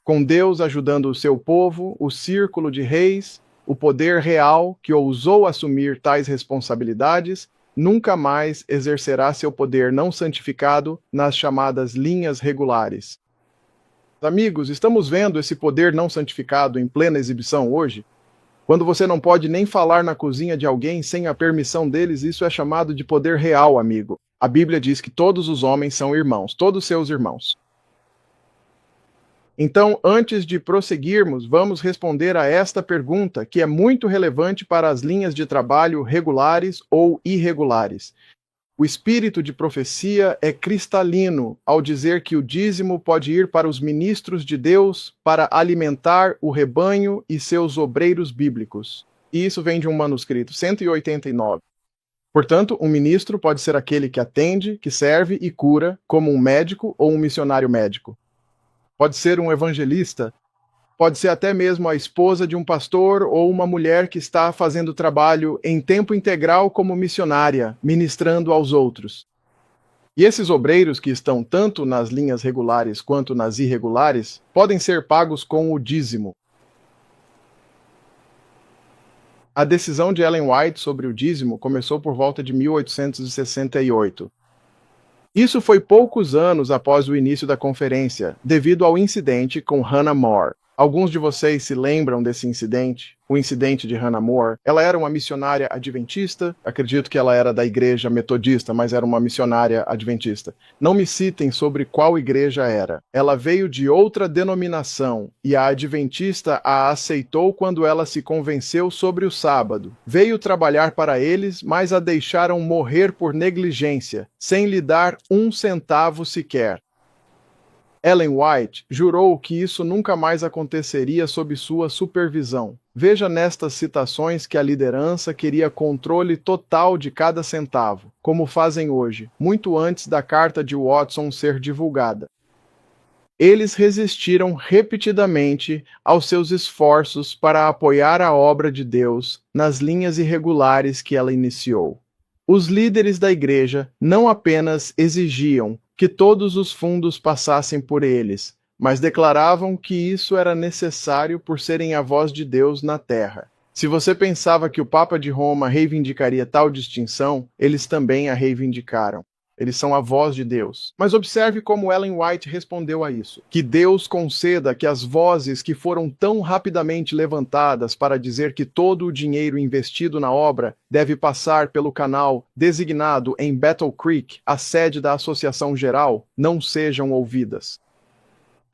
Com Deus ajudando o seu povo, o círculo de reis, o poder real que ousou assumir tais responsabilidades, nunca mais exercerá seu poder não santificado nas chamadas linhas regulares. Amigos, estamos vendo esse poder não santificado em plena exibição hoje? Quando você não pode nem falar na cozinha de alguém sem a permissão deles, isso é chamado de poder real, amigo. A Bíblia diz que todos os homens são irmãos, todos seus irmãos. Então, antes de prosseguirmos, vamos responder a esta pergunta, que é muito relevante para as linhas de trabalho regulares ou irregulares. O espírito de profecia é cristalino ao dizer que o dízimo pode ir para os ministros de Deus para alimentar o rebanho e seus obreiros bíblicos. E isso vem de um manuscrito 189. Portanto, um ministro pode ser aquele que atende, que serve e cura, como um médico ou um missionário médico. Pode ser um evangelista, pode ser até mesmo a esposa de um pastor ou uma mulher que está fazendo trabalho em tempo integral como missionária, ministrando aos outros. E esses obreiros que estão tanto nas linhas regulares quanto nas irregulares podem ser pagos com o dízimo. A decisão de Ellen White sobre o dízimo começou por volta de 1868. Isso foi poucos anos após o início da conferência, devido ao incidente com Hannah More. Alguns de vocês se lembram desse incidente? O incidente de Hannah More. Ela era uma missionária adventista, acredito que ela era da igreja metodista, mas era uma missionária adventista. Não me citem sobre qual igreja era. Ela veio de outra denominação e a adventista a aceitou quando ela se convenceu sobre o sábado. Veio trabalhar para eles, mas a deixaram morrer por negligência, sem lhe dar um centavo sequer. Ellen White jurou que isso nunca mais aconteceria sob sua supervisão. Veja nestas citações que a liderança queria controle total de cada centavo, como fazem hoje, muito antes da carta de Watson ser divulgada. Eles resistiram repetidamente aos seus esforços para apoiar a obra de Deus nas linhas irregulares que ela iniciou. Os líderes da igreja não apenas exigiam que todos os fundos passassem por eles, mas declaravam que isso era necessário por serem a voz de Deus na terra. Se você pensava que o Papa de Roma reivindicaria tal distinção, eles também a reivindicaram. Eles são a voz de Deus. Mas observe como Ellen White respondeu a isso. Que Deus conceda que as vozes que foram tão rapidamente levantadas para dizer que todo o dinheiro investido na obra deve passar pelo canal designado em Battle Creek, a sede da Associação Geral, não sejam ouvidas.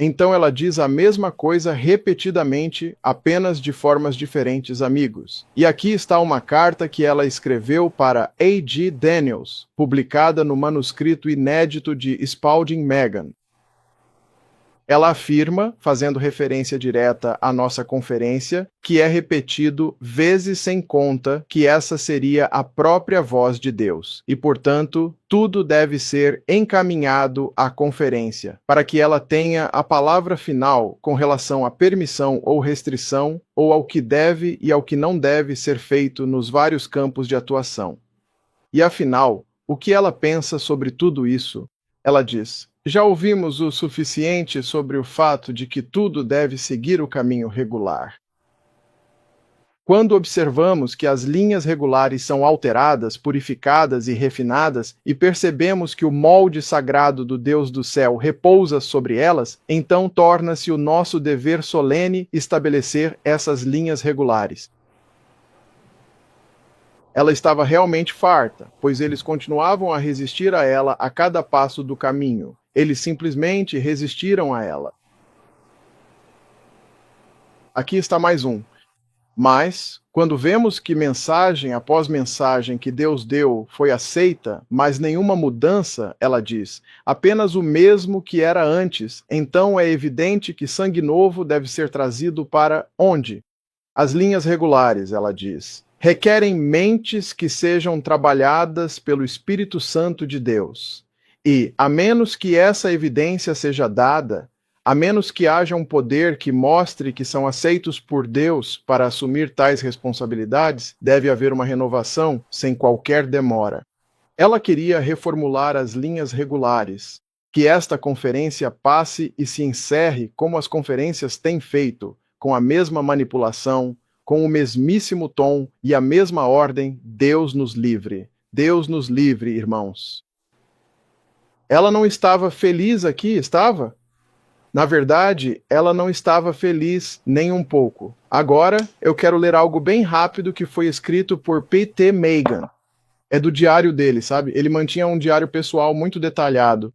Então ela diz a mesma coisa repetidamente, apenas de formas diferentes, amigos. E aqui está uma carta que ela escreveu para A.G. Daniels, publicada no manuscrito inédito de Spalding Magan. Ela afirma, fazendo referência direta à nossa conferência, que é repetido vezes sem conta que essa seria a própria voz de Deus. E, portanto, tudo deve ser encaminhado à conferência, para que ela tenha a palavra final com relação à permissão ou restrição, ou ao que deve e ao que não deve ser feito nos vários campos de atuação. E, afinal, o que ela pensa sobre tudo isso? Ela diz: já ouvimos o suficiente sobre o fato de que tudo deve seguir o caminho regular. Quando observamos que as linhas regulares são alteradas, purificadas e refinadas, e percebemos que o molde sagrado do Deus do céu repousa sobre elas, então torna-se o nosso dever solene estabelecer essas linhas regulares. Ela estava realmente farta, pois eles continuavam a resistir a ela a cada passo do caminho. Eles simplesmente resistiram a ela. Aqui está mais um. Mas, quando vemos que mensagem após mensagem que Deus deu foi aceita, mas nenhuma mudança, ela diz, apenas o mesmo que era antes, então é evidente que sangue novo deve ser trazido para onde? As linhas regulares, ela diz, requerem mentes que sejam trabalhadas pelo Espírito Santo de Deus. E, a menos que essa evidência seja dada, a menos que haja um poder que mostre que são aceitos por Deus para assumir tais responsabilidades, deve haver uma renovação sem qualquer demora. Ela queria reformular as linhas regulares, que esta conferência passe e se encerre como as conferências têm feito, com a mesma manipulação, com o mesmíssimo tom e a mesma ordem. Deus nos livre. Deus nos livre, irmãos. Ela não estava feliz aqui, estava? Na verdade, ela não estava feliz nem um pouco. Agora, eu quero ler algo bem rápido que foi escrito por P.T. Magan. É do diário dele, sabe? Ele mantinha um diário pessoal muito detalhado.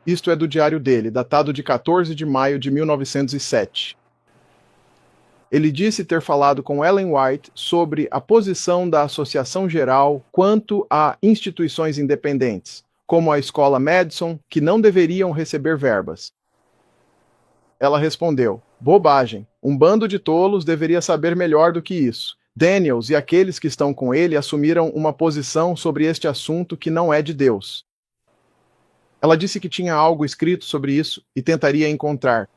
Isto é do diário dele, datado de 14 de maio de 1907. Ele disse ter falado com Ellen White sobre a posição da Associação Geral quanto a instituições independentes, como a Escola Madison, que não deveriam receber verbas. Ela respondeu: bobagem, um bando de tolos deveria saber melhor do que isso. Daniels e aqueles que estão com ele assumiram uma posição sobre este assunto que não é de Deus. Ela disse que tinha algo escrito sobre isso e tentaria encontrar.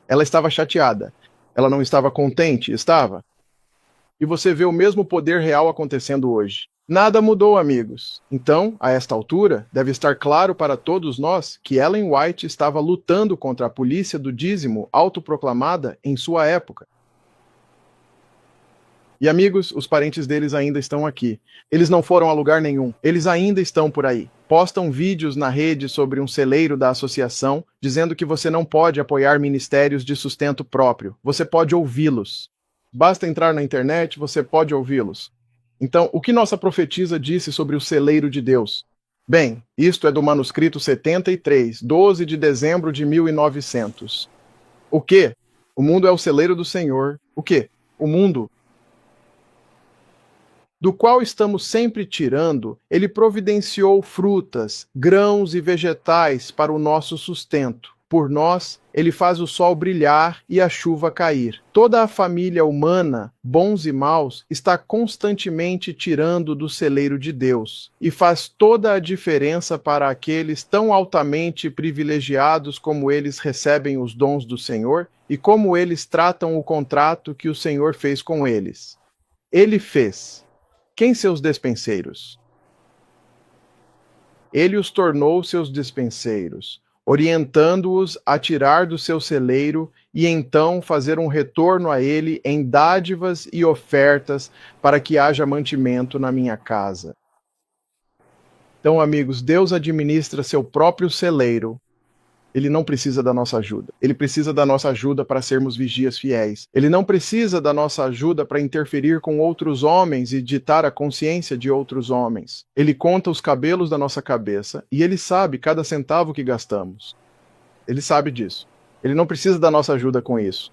Ela estava chateada. Ela não estava contente, estava? E você vê o mesmo poder real acontecendo hoje. Nada mudou, amigos. Então, a esta altura, deve estar claro para todos nós que Ellen White estava lutando contra a polícia do dízimo autoproclamada em sua época. E amigos, os parentes deles ainda estão aqui. Eles não foram a lugar nenhum. Eles ainda estão por aí. Postam vídeos na rede sobre um celeiro da associação, dizendo que você não pode apoiar ministérios de sustento próprio. Você pode ouvi-los. Basta entrar na internet, você pode ouvi-los. Então, o que nossa profetisa disse sobre o celeiro de Deus? Bem, isto é do manuscrito 73, 12 de dezembro de 1900. O quê? O mundo é o celeiro do Senhor. O quê? O mundo, do qual estamos sempre tirando, ele providenciou frutas, grãos e vegetais para o nosso sustento. Por nós, ele faz o sol brilhar e a chuva cair. Toda a família humana, bons e maus, está constantemente tirando do celeiro de Deus, e faz toda a diferença para aqueles tão altamente privilegiados como eles recebem os dons do Senhor e como eles tratam o contrato que o Senhor fez com eles. Ele fez. Quem seus despenseiros? Ele os tornou seus despenseiros, orientando-os a tirar do seu celeiro e então fazer um retorno a ele em dádivas e ofertas para que haja mantimento na minha casa. Então, amigos, Deus administra seu próprio celeiro. Ele não precisa da nossa ajuda. Ele precisa da nossa ajuda para sermos vigias fiéis. Ele não precisa da nossa ajuda para interferir com outros homens e ditar a consciência de outros homens. Ele conta os cabelos da nossa cabeça e ele sabe cada centavo que gastamos. Ele sabe disso. Ele não precisa da nossa ajuda com isso.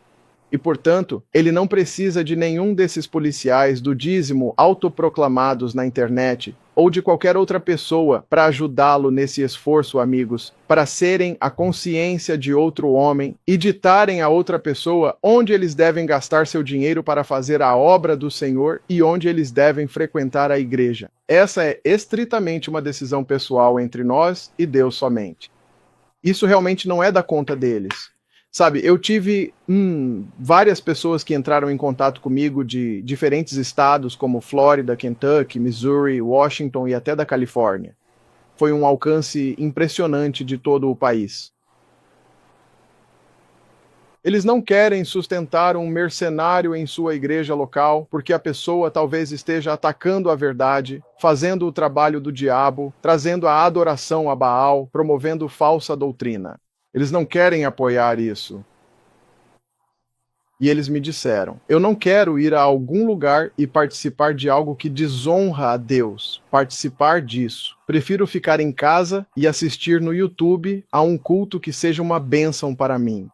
E, portanto, ele não precisa de nenhum desses policiais do dízimo autoproclamados na internet ou de qualquer outra pessoa para ajudá-lo nesse esforço, amigos, para serem a consciência de outro homem e ditarem a outra pessoa onde eles devem gastar seu dinheiro para fazer a obra do Senhor e onde eles devem frequentar a igreja. Essa é estritamente uma decisão pessoal entre nós e Deus somente. Isso realmente não é da conta deles. Sabe, eu tive várias pessoas que entraram em contato comigo de diferentes estados, como Flórida, Kentucky, Missouri, Washington e até da Califórnia. Foi um alcance impressionante de todo o país. Eles não querem sustentar um mercenário em sua igreja local, porque a pessoa talvez esteja atacando a verdade, fazendo o trabalho do diabo, trazendo a adoração a Baal, promovendo falsa doutrina. Eles não querem apoiar isso. E eles me disseram, eu não quero ir a algum lugar e participar de algo que desonra a Deus. Participar disso. Prefiro ficar em casa e assistir no YouTube a um culto que seja uma bênção para mim.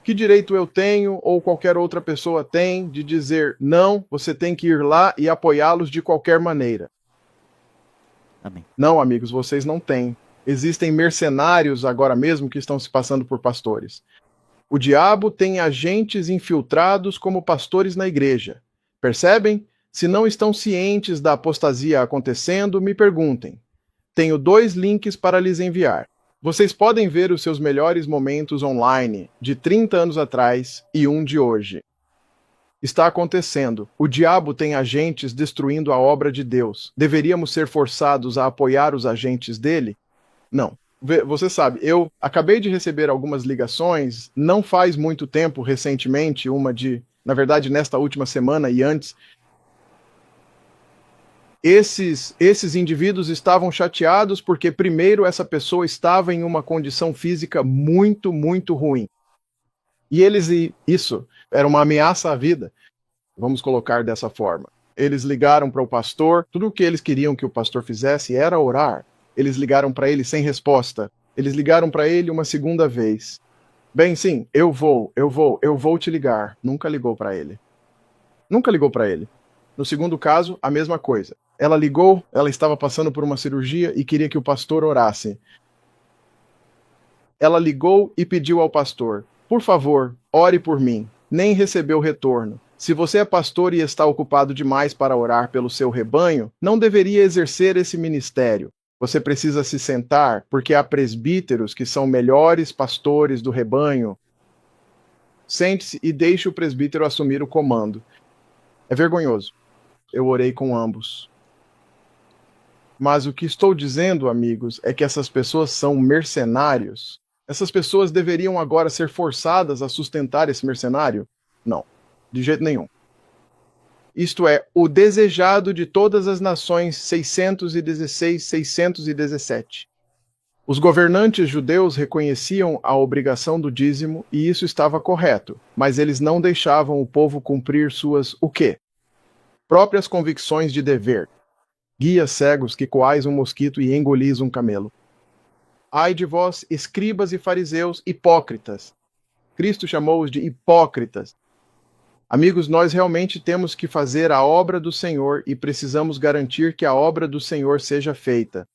Que direito eu tenho, ou qualquer outra pessoa tem, de dizer, não, você tem que ir lá e apoiá-los de qualquer maneira? Amém. Não, amigos, vocês não têm. Existem mercenários agora mesmo que estão se passando por pastores. O diabo tem agentes infiltrados como pastores na igreja. Percebem? Se não estão cientes da apostasia acontecendo, me perguntem. Tenho 2 links para lhes enviar. Vocês podem ver os seus melhores momentos online, de 30 anos atrás e um de hoje. Está acontecendo. O diabo tem agentes destruindo a obra de Deus. Deveríamos ser forçados a apoiar os agentes dele? Não. Você sabe, eu acabei de receber algumas ligações, não faz muito tempo, recentemente, na verdade, nesta última semana e antes. Esses indivíduos estavam chateados porque, primeiro, essa pessoa estava em uma condição física muito, muito ruim. Isso era uma ameaça à vida, vamos colocar dessa forma. Eles ligaram para o pastor, tudo o que eles queriam que o pastor fizesse era orar. Eles ligaram para ele sem resposta. Eles ligaram para ele uma segunda vez. Bem, sim, eu vou te ligar. Nunca ligou para ele. Nunca ligou para ele. No segundo caso, a mesma coisa. Ela ligou, ela estava passando por uma cirurgia e queria que o pastor orasse. Ela ligou e pediu ao pastor, por favor, ore por mim. Nem recebeu retorno. Se você é pastor e está ocupado demais para orar pelo seu rebanho, não deveria exercer esse ministério. Você precisa se sentar, porque há presbíteros que são melhores pastores do rebanho. Sente-se e deixe o presbítero assumir o comando. É vergonhoso. Eu orei com ambos. Mas o que estou dizendo, amigos, é que essas pessoas são mercenários. Essas pessoas deveriam agora ser forçadas a sustentar esse mercenário? Não, de jeito nenhum. isto é, o desejado de todas as nações 616, 617. Os governantes judeus reconheciam a obrigação do dízimo e isso estava correto, mas eles não deixavam o povo cumprir suas o quê? Próprias convicções de dever. Guias cegos que coais um mosquito e engolis um camelo. Ai de vós, escribas e fariseus hipócritas. Cristo chamou-os de hipócritas. Amigos, nós realmente temos que fazer a obra do Senhor e precisamos garantir que a obra do Senhor seja feita.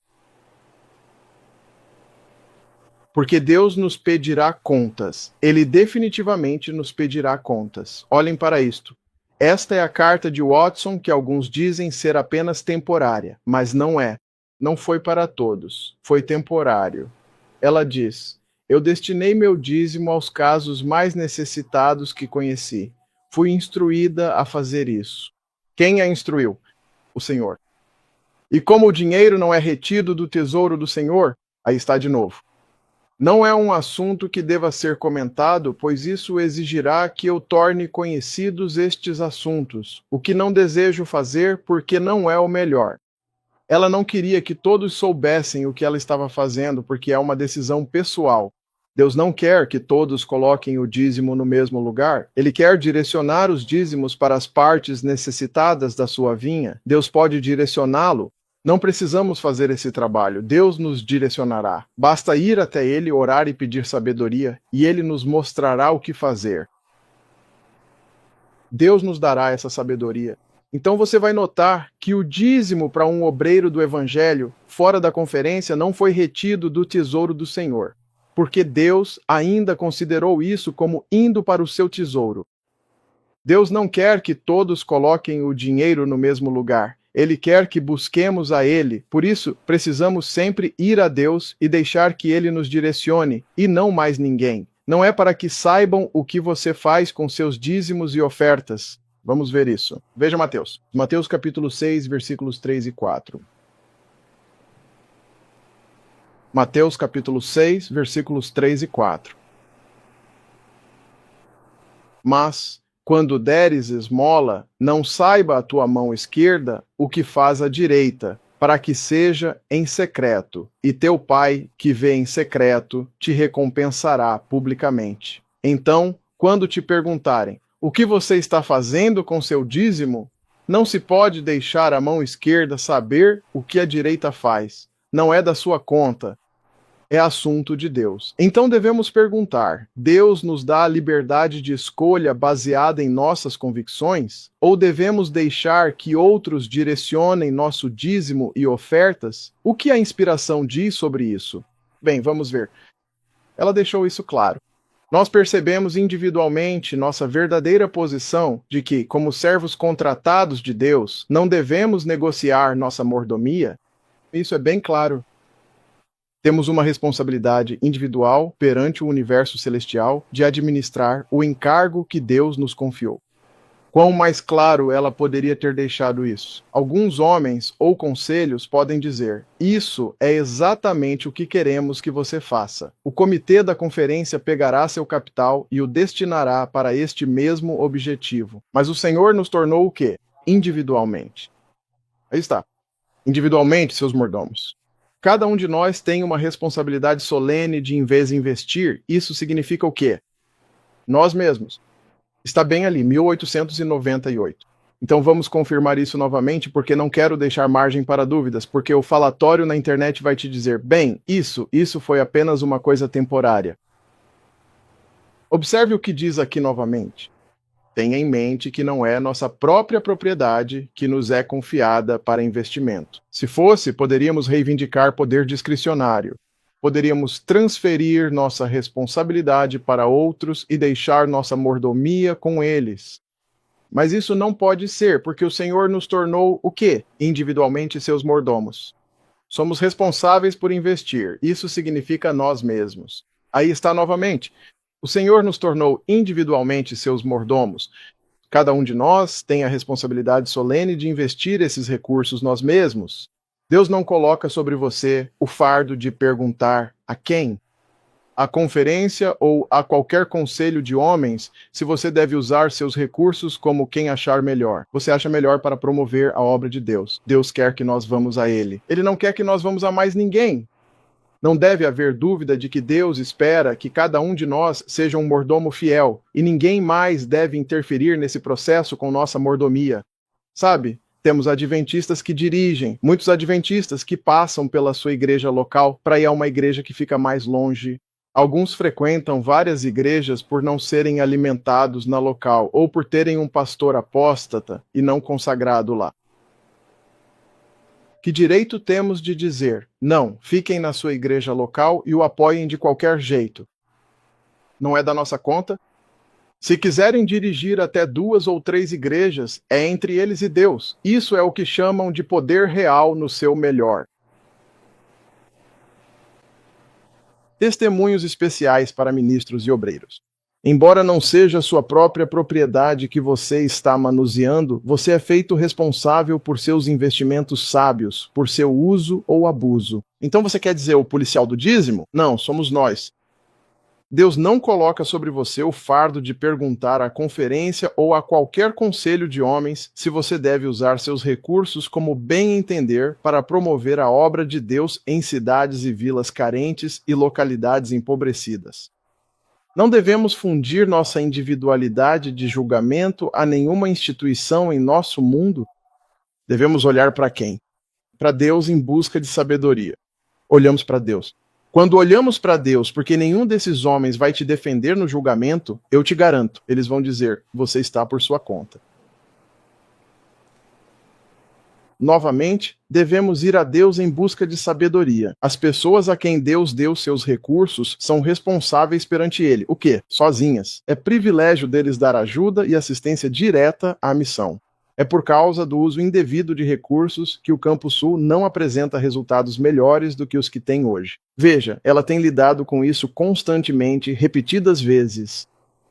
Porque Deus nos pedirá contas. Ele definitivamente nos pedirá contas. Olhem para isto. Esta é a carta de Watson que alguns dizem ser apenas temporária, mas não é. Não foi para todos. Foi temporário. Ela diz: eu destinei meu dízimo aos casos mais necessitados que conheci. Fui instruída a fazer isso. Quem a instruiu? O Senhor. E como o dinheiro não é retido do tesouro do Senhor, aí está de novo. Não é um assunto que deva ser comentado, pois isso exigirá que eu torne conhecidos estes assuntos, o que não desejo fazer porque não é o melhor. Ela não queria que todos soubessem o que ela estava fazendo, porque é uma decisão pessoal. Deus não quer que todos coloquem o dízimo no mesmo lugar. Ele quer direcionar os dízimos para as partes necessitadas da sua vinha. Deus pode direcioná-lo. Não precisamos fazer esse trabalho. Deus nos direcionará. Basta ir até Ele, orar e pedir sabedoria, e Ele nos mostrará o que fazer. Deus nos dará essa sabedoria. Então você vai notar que o dízimo para um obreiro do Evangelho, fora da conferência, não foi retido do tesouro do Senhor, porque Deus ainda considerou isso como indo para o seu tesouro. Deus não quer que todos coloquem o dinheiro no mesmo lugar. Ele quer que busquemos a Ele. Por isso, precisamos sempre ir a Deus e deixar que Ele nos direcione, e não mais ninguém. Não é para que saibam o que você faz com seus dízimos e ofertas. Vamos ver isso. Veja Mateus. Mateus capítulo 6, versículos 3 e 4. Mateus capítulo 6, versículos 3 e 4. Mas, quando deres esmola, não saiba a tua mão esquerda o que faz a direita, para que seja em secreto, e teu pai, que vê em secreto, te recompensará publicamente. Então, quando te perguntarem, o que você está fazendo com seu dízimo? Não se pode deixar a mão esquerda saber o que a direita faz. Não é da sua conta. É assunto de Deus. Então devemos perguntar: Deus nos dá a liberdade de escolha baseada em nossas convicções? Ou devemos deixar que outros direcionem nosso dízimo e ofertas? O que a inspiração diz sobre isso? Bem, vamos ver. Ela deixou isso claro. Nós percebemos individualmente nossa verdadeira posição de que, como servos contratados de Deus, não devemos negociar nossa mordomia. Isso é bem claro. Temos uma responsabilidade individual perante o universo celestial de administrar o encargo que Deus nos confiou. Quão mais claro ela poderia ter deixado isso? Alguns homens ou conselhos podem dizer: isso é exatamente o que queremos que você faça. O comitê da conferência pegará seu capital e o destinará para este mesmo objetivo. Mas o Senhor nos tornou o quê? Individualmente. Aí está. Individualmente, seus mordomos. Cada um de nós tem uma responsabilidade solene de, em vez de investir, isso significa o quê? Nós mesmos. Está bem ali, 1898. Então vamos confirmar isso novamente, porque não quero deixar margem para dúvidas, porque o falatório na internet vai te dizer, bem, isso foi apenas uma coisa temporária. Observe o que diz aqui novamente. Tenha em mente que não é nossa própria propriedade que nos é confiada para investimento. Se fosse, poderíamos reivindicar poder discricionário. Poderíamos transferir nossa responsabilidade para outros e deixar nossa mordomia com eles. Mas isso não pode ser, porque o Senhor nos tornou o quê? Individualmente seus mordomos. Somos responsáveis por investir. Isso significa nós mesmos. Aí está novamente. O Senhor nos tornou individualmente seus mordomos. Cada um de nós tem a responsabilidade solene de investir esses recursos nós mesmos. Deus não coloca sobre você o fardo de perguntar a quem. à conferência ou a qualquer conselho de homens se você deve usar seus recursos como quem achar melhor. Você acha melhor para promover a obra de Deus. Deus quer que nós vamos a Ele. Ele não quer que nós vamos a mais ninguém. Não deve haver dúvida de que Deus espera que cada um de nós seja um mordomo fiel, e ninguém mais deve interferir nesse processo com nossa mordomia. Sabe? Temos adventistas que dirigem, muitos adventistas que passam pela sua igreja local para ir a uma igreja que fica mais longe. Alguns frequentam várias igrejas por não serem alimentados na local, ou por terem um pastor apóstata e não consagrado lá. Que direito temos de dizer, não, fiquem na sua igreja local e o apoiem de qualquer jeito? Não é da nossa conta? Se quiserem dirigir até 2 ou 3 igrejas, é entre eles e Deus. Isso é o que chamam de poder real no seu melhor. Testemunhos especiais para ministros e obreiros. Embora não seja sua própria propriedade que você está manuseando, você é feito responsável por seus investimentos sábios, por seu uso ou abuso. Então você quer dizer o policial do dízimo? Não, somos nós. Deus não coloca sobre você o fardo de perguntar à conferência ou a qualquer conselho de homens se você deve usar seus recursos como bem entender para promover a obra de Deus em cidades e vilas carentes e localidades empobrecidas. Não devemos fundir nossa individualidade de julgamento a nenhuma instituição em nosso mundo. Devemos olhar para quem? Para Deus em busca de sabedoria. Olhamos para Deus. Quando olhamos para Deus, porque nenhum desses homens vai te defender no julgamento, eu te garanto, eles vão dizer, você está por sua conta. Novamente, devemos ir a Deus em busca de sabedoria. As pessoas a quem Deus deu seus recursos são responsáveis perante Ele. O quê? Sozinhas. É privilégio deles dar ajuda e assistência direta à missão. É por causa do uso indevido de recursos que o Campo Sul não apresenta resultados melhores do que os que tem hoje. Veja, ela tem lidado com isso constantemente, repetidas vezes.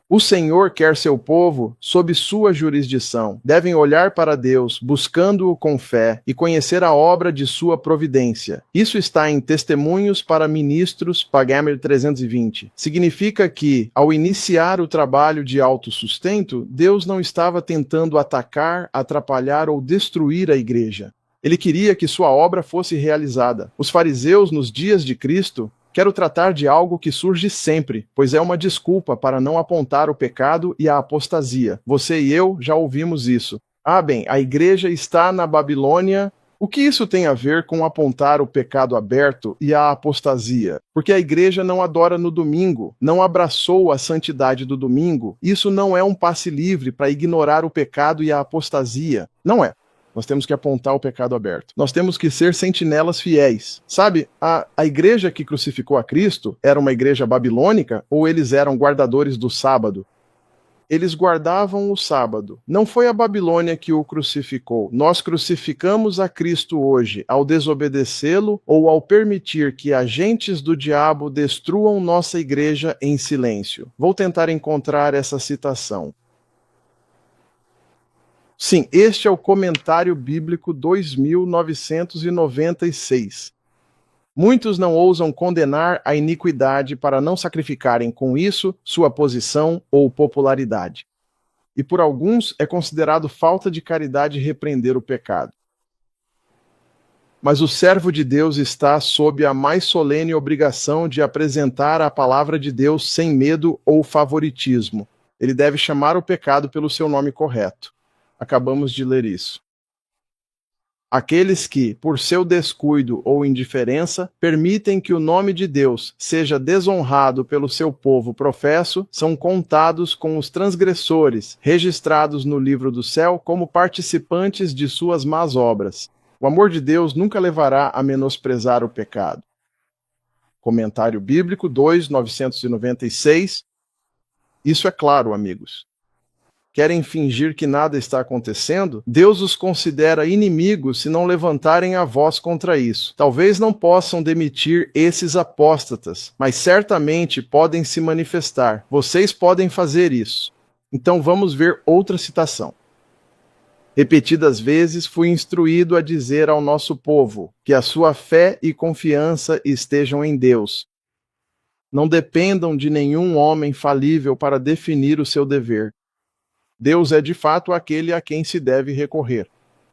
O Senhor quer seu povo sob sua jurisdição. Devem olhar para Deus, buscando-o com fé, e conhecer a obra de sua providência. Isso está em Testemunhos para Ministros, Pagamer 320. Significa que, ao iniciar o trabalho de autossustento, Deus não estava tentando atacar, atrapalhar ou destruir a igreja. Ele queria que sua obra fosse realizada. Os fariseus, nos dias de Cristo, quero tratar de algo que surge sempre, pois é uma desculpa para não apontar o pecado e a apostasia. Você e eu já ouvimos isso. Ah, bem, a igreja está na Babilônia. O que isso tem a ver com apontar o pecado aberto e a apostasia? Porque a igreja não adora no domingo, não abraçou a santidade do domingo. Isso não é um passe livre para ignorar o pecado e a apostasia. Não é. Nós temos que apontar o pecado aberto. Nós temos que ser sentinelas fiéis. Sabe, a igreja que crucificou a Cristo era uma igreja babilônica ou eles eram guardadores do sábado? Eles guardavam o sábado. Não foi a Babilônia que o crucificou. Nós crucificamos a Cristo hoje ao desobedecê-lo ou ao permitir que agentes do diabo destruam nossa igreja em silêncio. Vou tentar encontrar essa citação. Sim, este é o Comentário Bíblico 2996. Muitos não ousam condenar a iniquidade para não sacrificarem com isso sua posição ou popularidade. E por alguns é considerado falta de caridade repreender o pecado. Mas o servo de Deus está sob a mais solene obrigação de apresentar a palavra de Deus sem medo ou favoritismo. Ele deve chamar o pecado pelo seu nome correto. Acabamos de ler isso. Aqueles que, por seu descuido ou indiferença, permitem que o nome de Deus seja desonrado pelo seu povo professo, são contados com os transgressores, registrados no livro do céu como participantes de suas más obras. O amor de Deus nunca levará a menosprezar o pecado. Comentário Bíblico 2.996. Isso é claro, amigos. Querem fingir que nada está acontecendo? Deus os considera inimigos se não levantarem a voz contra isso. Talvez não possam demitir esses apóstatas, mas certamente podem se manifestar. Vocês podem fazer isso. Então vamos ver outra citação. Repetidas vezes fui instruído a dizer ao nosso povo que a sua fé e confiança estejam em Deus. Não dependam de nenhum homem falível para definir o seu dever. Deus é de fato aquele a quem se deve recorrer,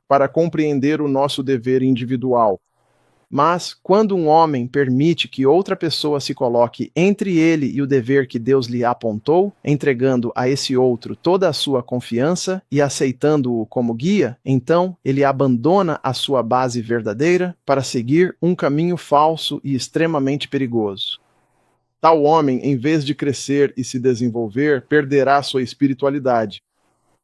para compreender o nosso dever individual. Mas, quando um homem permite que outra pessoa se coloque entre ele e o dever que Deus lhe apontou, entregando a esse outro toda a sua confiança e aceitando-o como guia, então ele abandona a sua base verdadeira para seguir um caminho falso e extremamente perigoso. Tal homem, em vez de crescer e se desenvolver, perderá sua espiritualidade.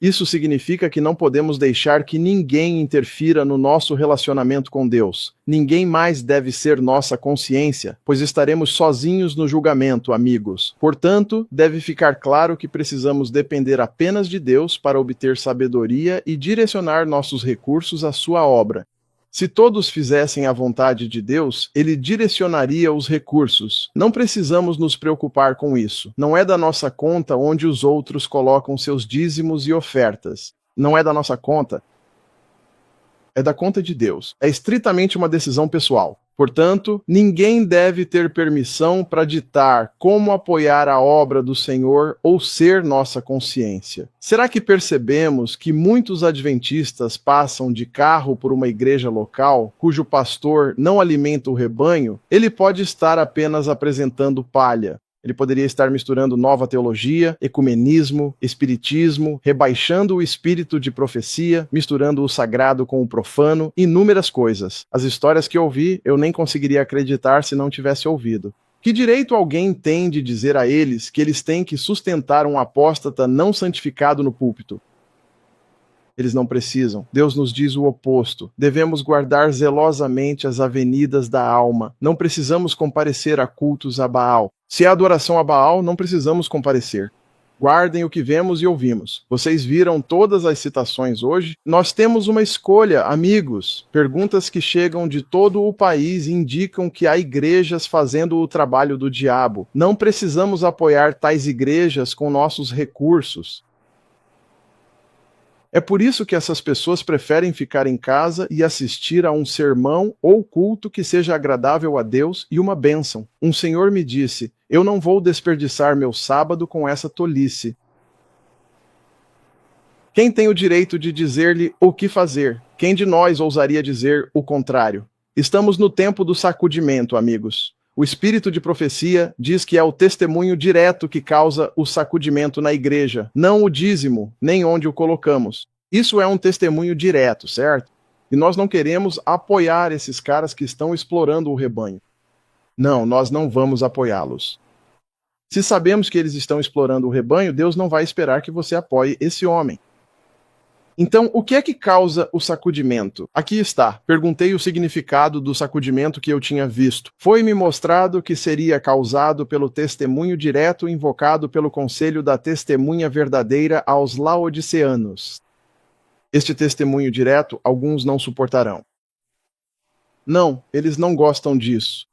Isso significa que não podemos deixar que ninguém interfira no nosso relacionamento com Deus. Ninguém mais deve ser nossa consciência, pois estaremos sozinhos no julgamento, amigos. Portanto, deve ficar claro que precisamos depender apenas de Deus para obter sabedoria e direcionar nossos recursos à sua obra. Se todos fizessem a vontade de Deus, ele direcionaria os recursos. Não precisamos nos preocupar com isso. Não é da nossa conta onde os outros colocam seus dízimos e ofertas. Não é da nossa conta. É da conta de Deus. É estritamente uma decisão pessoal. Portanto, ninguém deve ter permissão para ditar como apoiar a obra do Senhor ou ser nossa consciência. Será que percebemos que muitos adventistas passam de carro por uma igreja local, cujo pastor não alimenta o rebanho? Ele pode estar apenas apresentando palha. Ele poderia estar misturando nova teologia, ecumenismo, espiritismo, rebaixando o espírito de profecia, misturando o sagrado com o profano, inúmeras coisas. As histórias que ouvi, eu nem conseguiria acreditar se não tivesse ouvido. Que direito alguém tem de dizer a eles que eles têm que sustentar um apóstata não santificado no púlpito? Eles não precisam. Deus nos diz o oposto. Devemos guardar zelosamente as avenidas da alma. Não precisamos comparecer a cultos a Baal. Se é adoração a Baal, não precisamos comparecer. Guardem o que vemos e ouvimos. Vocês viram todas as citações hoje? Nós temos uma escolha, amigos. Perguntas que chegam de todo o país indicam que há igrejas fazendo o trabalho do diabo. Não precisamos apoiar tais igrejas com nossos recursos. É por isso que essas pessoas preferem ficar em casa e assistir a um sermão ou culto que seja agradável a Deus e uma bênção. Um senhor me disse: eu não vou desperdiçar meu sábado com essa tolice. Quem tem o direito de dizer-lhe o que fazer? Quem de nós ousaria dizer o contrário? Estamos no tempo do sacudimento, amigos. O espírito de profecia diz que é o testemunho direto que causa o sacudimento na igreja, não o dízimo, nem onde o colocamos. Isso é um testemunho direto, certo? E nós não queremos apoiar esses caras que estão explorando o rebanho. Não, nós não vamos apoiá-los. Se sabemos que eles estão explorando o rebanho, Deus não vai esperar que você apoie esse homem. Então, o que é que causa o sacudimento? Aqui está. Perguntei o significado do sacudimento que eu tinha visto. Foi-me mostrado que seria causado pelo testemunho direto invocado pelo conselho da testemunha verdadeira aos laodiceanos. Este testemunho direto, alguns não suportarão. Não, eles não gostam disso.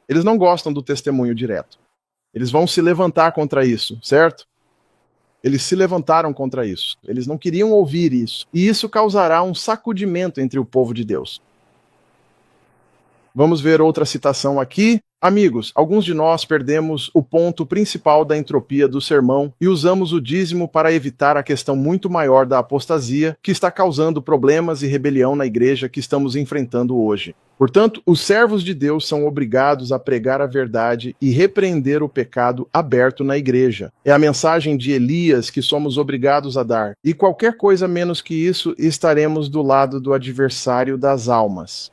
Eles não gostam do testemunho direto. Eles vão se levantar contra isso, certo? Eles se levantaram contra isso. Eles não queriam ouvir isso. E isso causará um sacudimento entre o povo de Deus. Vamos ver outra citação aqui. Amigos, alguns de nós perdemos o ponto principal da entropia do sermão e usamos o dízimo para evitar a questão muito maior da apostasia que está causando problemas e rebelião na igreja que estamos enfrentando hoje. Portanto, os servos de Deus são obrigados a pregar a verdade e repreender o pecado aberto na igreja. É a mensagem de Elias que somos obrigados a dar. E qualquer coisa menos que isso, estaremos do lado do adversário das almas.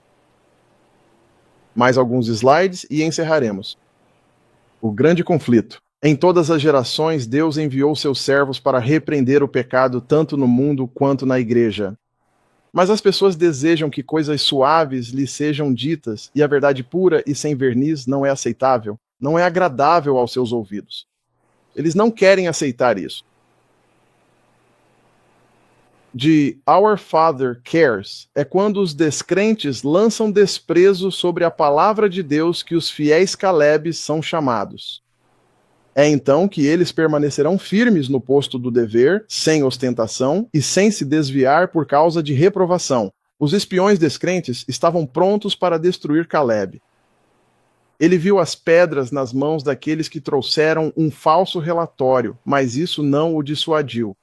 Mais alguns slides e encerraremos. O grande conflito. Em todas as gerações, Deus enviou seus servos para repreender o pecado tanto no mundo quanto na igreja. Mas as pessoas desejam que coisas suaves lhes sejam ditas, e a verdade pura e sem verniz não é aceitável, não é agradável aos seus ouvidos. Eles não querem aceitar isso. De Our Father Cares é quando os descrentes lançam desprezo sobre a palavra de Deus que os fiéis Calebes são chamados. É então que eles permanecerão firmes no posto do dever, sem ostentação e sem se desviar por causa de reprovação. Os espiões descrentes estavam prontos para destruir Caleb. Ele viu as pedras nas mãos daqueles que trouxeram um falso relatório, mas isso não o dissuadiu.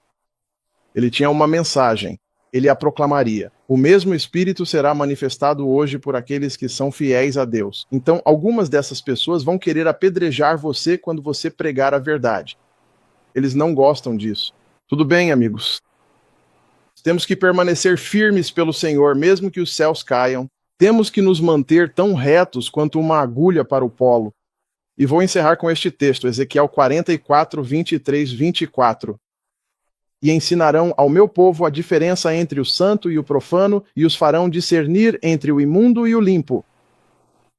Ele tinha uma mensagem. Ele a proclamaria. O mesmo Espírito será manifestado hoje por aqueles que são fiéis a Deus. Então, algumas dessas pessoas vão querer apedrejar você quando você pregar a verdade. Eles não gostam disso. Tudo bem, amigos? Temos que permanecer firmes pelo Senhor, mesmo que os céus caiam. Temos que nos manter tão retos quanto uma agulha para o polo. E vou encerrar com este texto, Ezequiel 44, 23, 24. E ensinarão ao meu povo a diferença entre o santo e o profano, e os farão discernir entre o imundo e o limpo.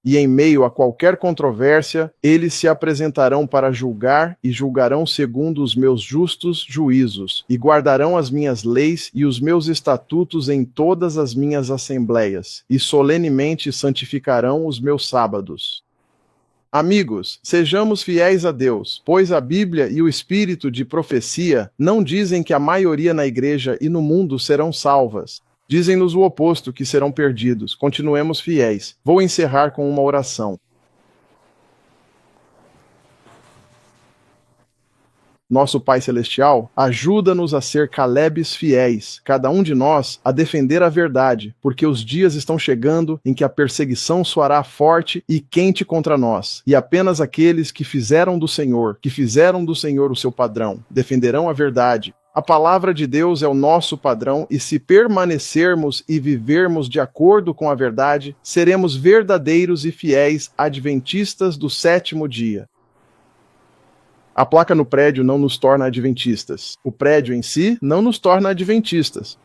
E em meio a qualquer controvérsia, eles se apresentarão para julgar e julgarão segundo os meus justos juízos, e guardarão as minhas leis e os meus estatutos em todas as minhas assembleias, e solenemente santificarão os meus sábados. Amigos, sejamos fiéis a Deus, pois a Bíblia e o espírito de profecia não dizem que a maioria na igreja e no mundo serão salvas. Dizem-nos o oposto, que serão perdidos. Continuemos fiéis. Vou encerrar com uma oração. Nosso Pai Celestial, ajuda-nos a ser Calebes fiéis, cada um de nós a defender a verdade, porque os dias estão chegando em que a perseguição soará forte e quente contra nós, e apenas aqueles que fizeram do Senhor o seu padrão, defenderão a verdade. A palavra de Deus é o nosso padrão, e se permanecermos e vivermos de acordo com a verdade, seremos verdadeiros e fiéis adventistas do sétimo dia. A placa no prédio não nos torna adventistas. O prédio em si não nos torna adventistas.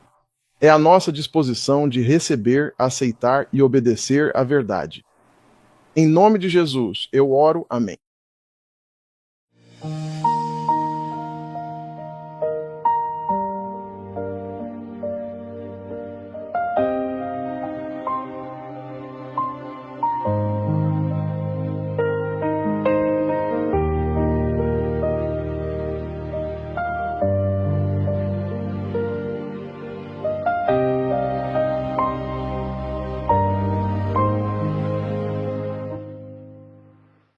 É a nossa disposição de receber, aceitar e obedecer a verdade. Em nome de Jesus, eu oro. Amém.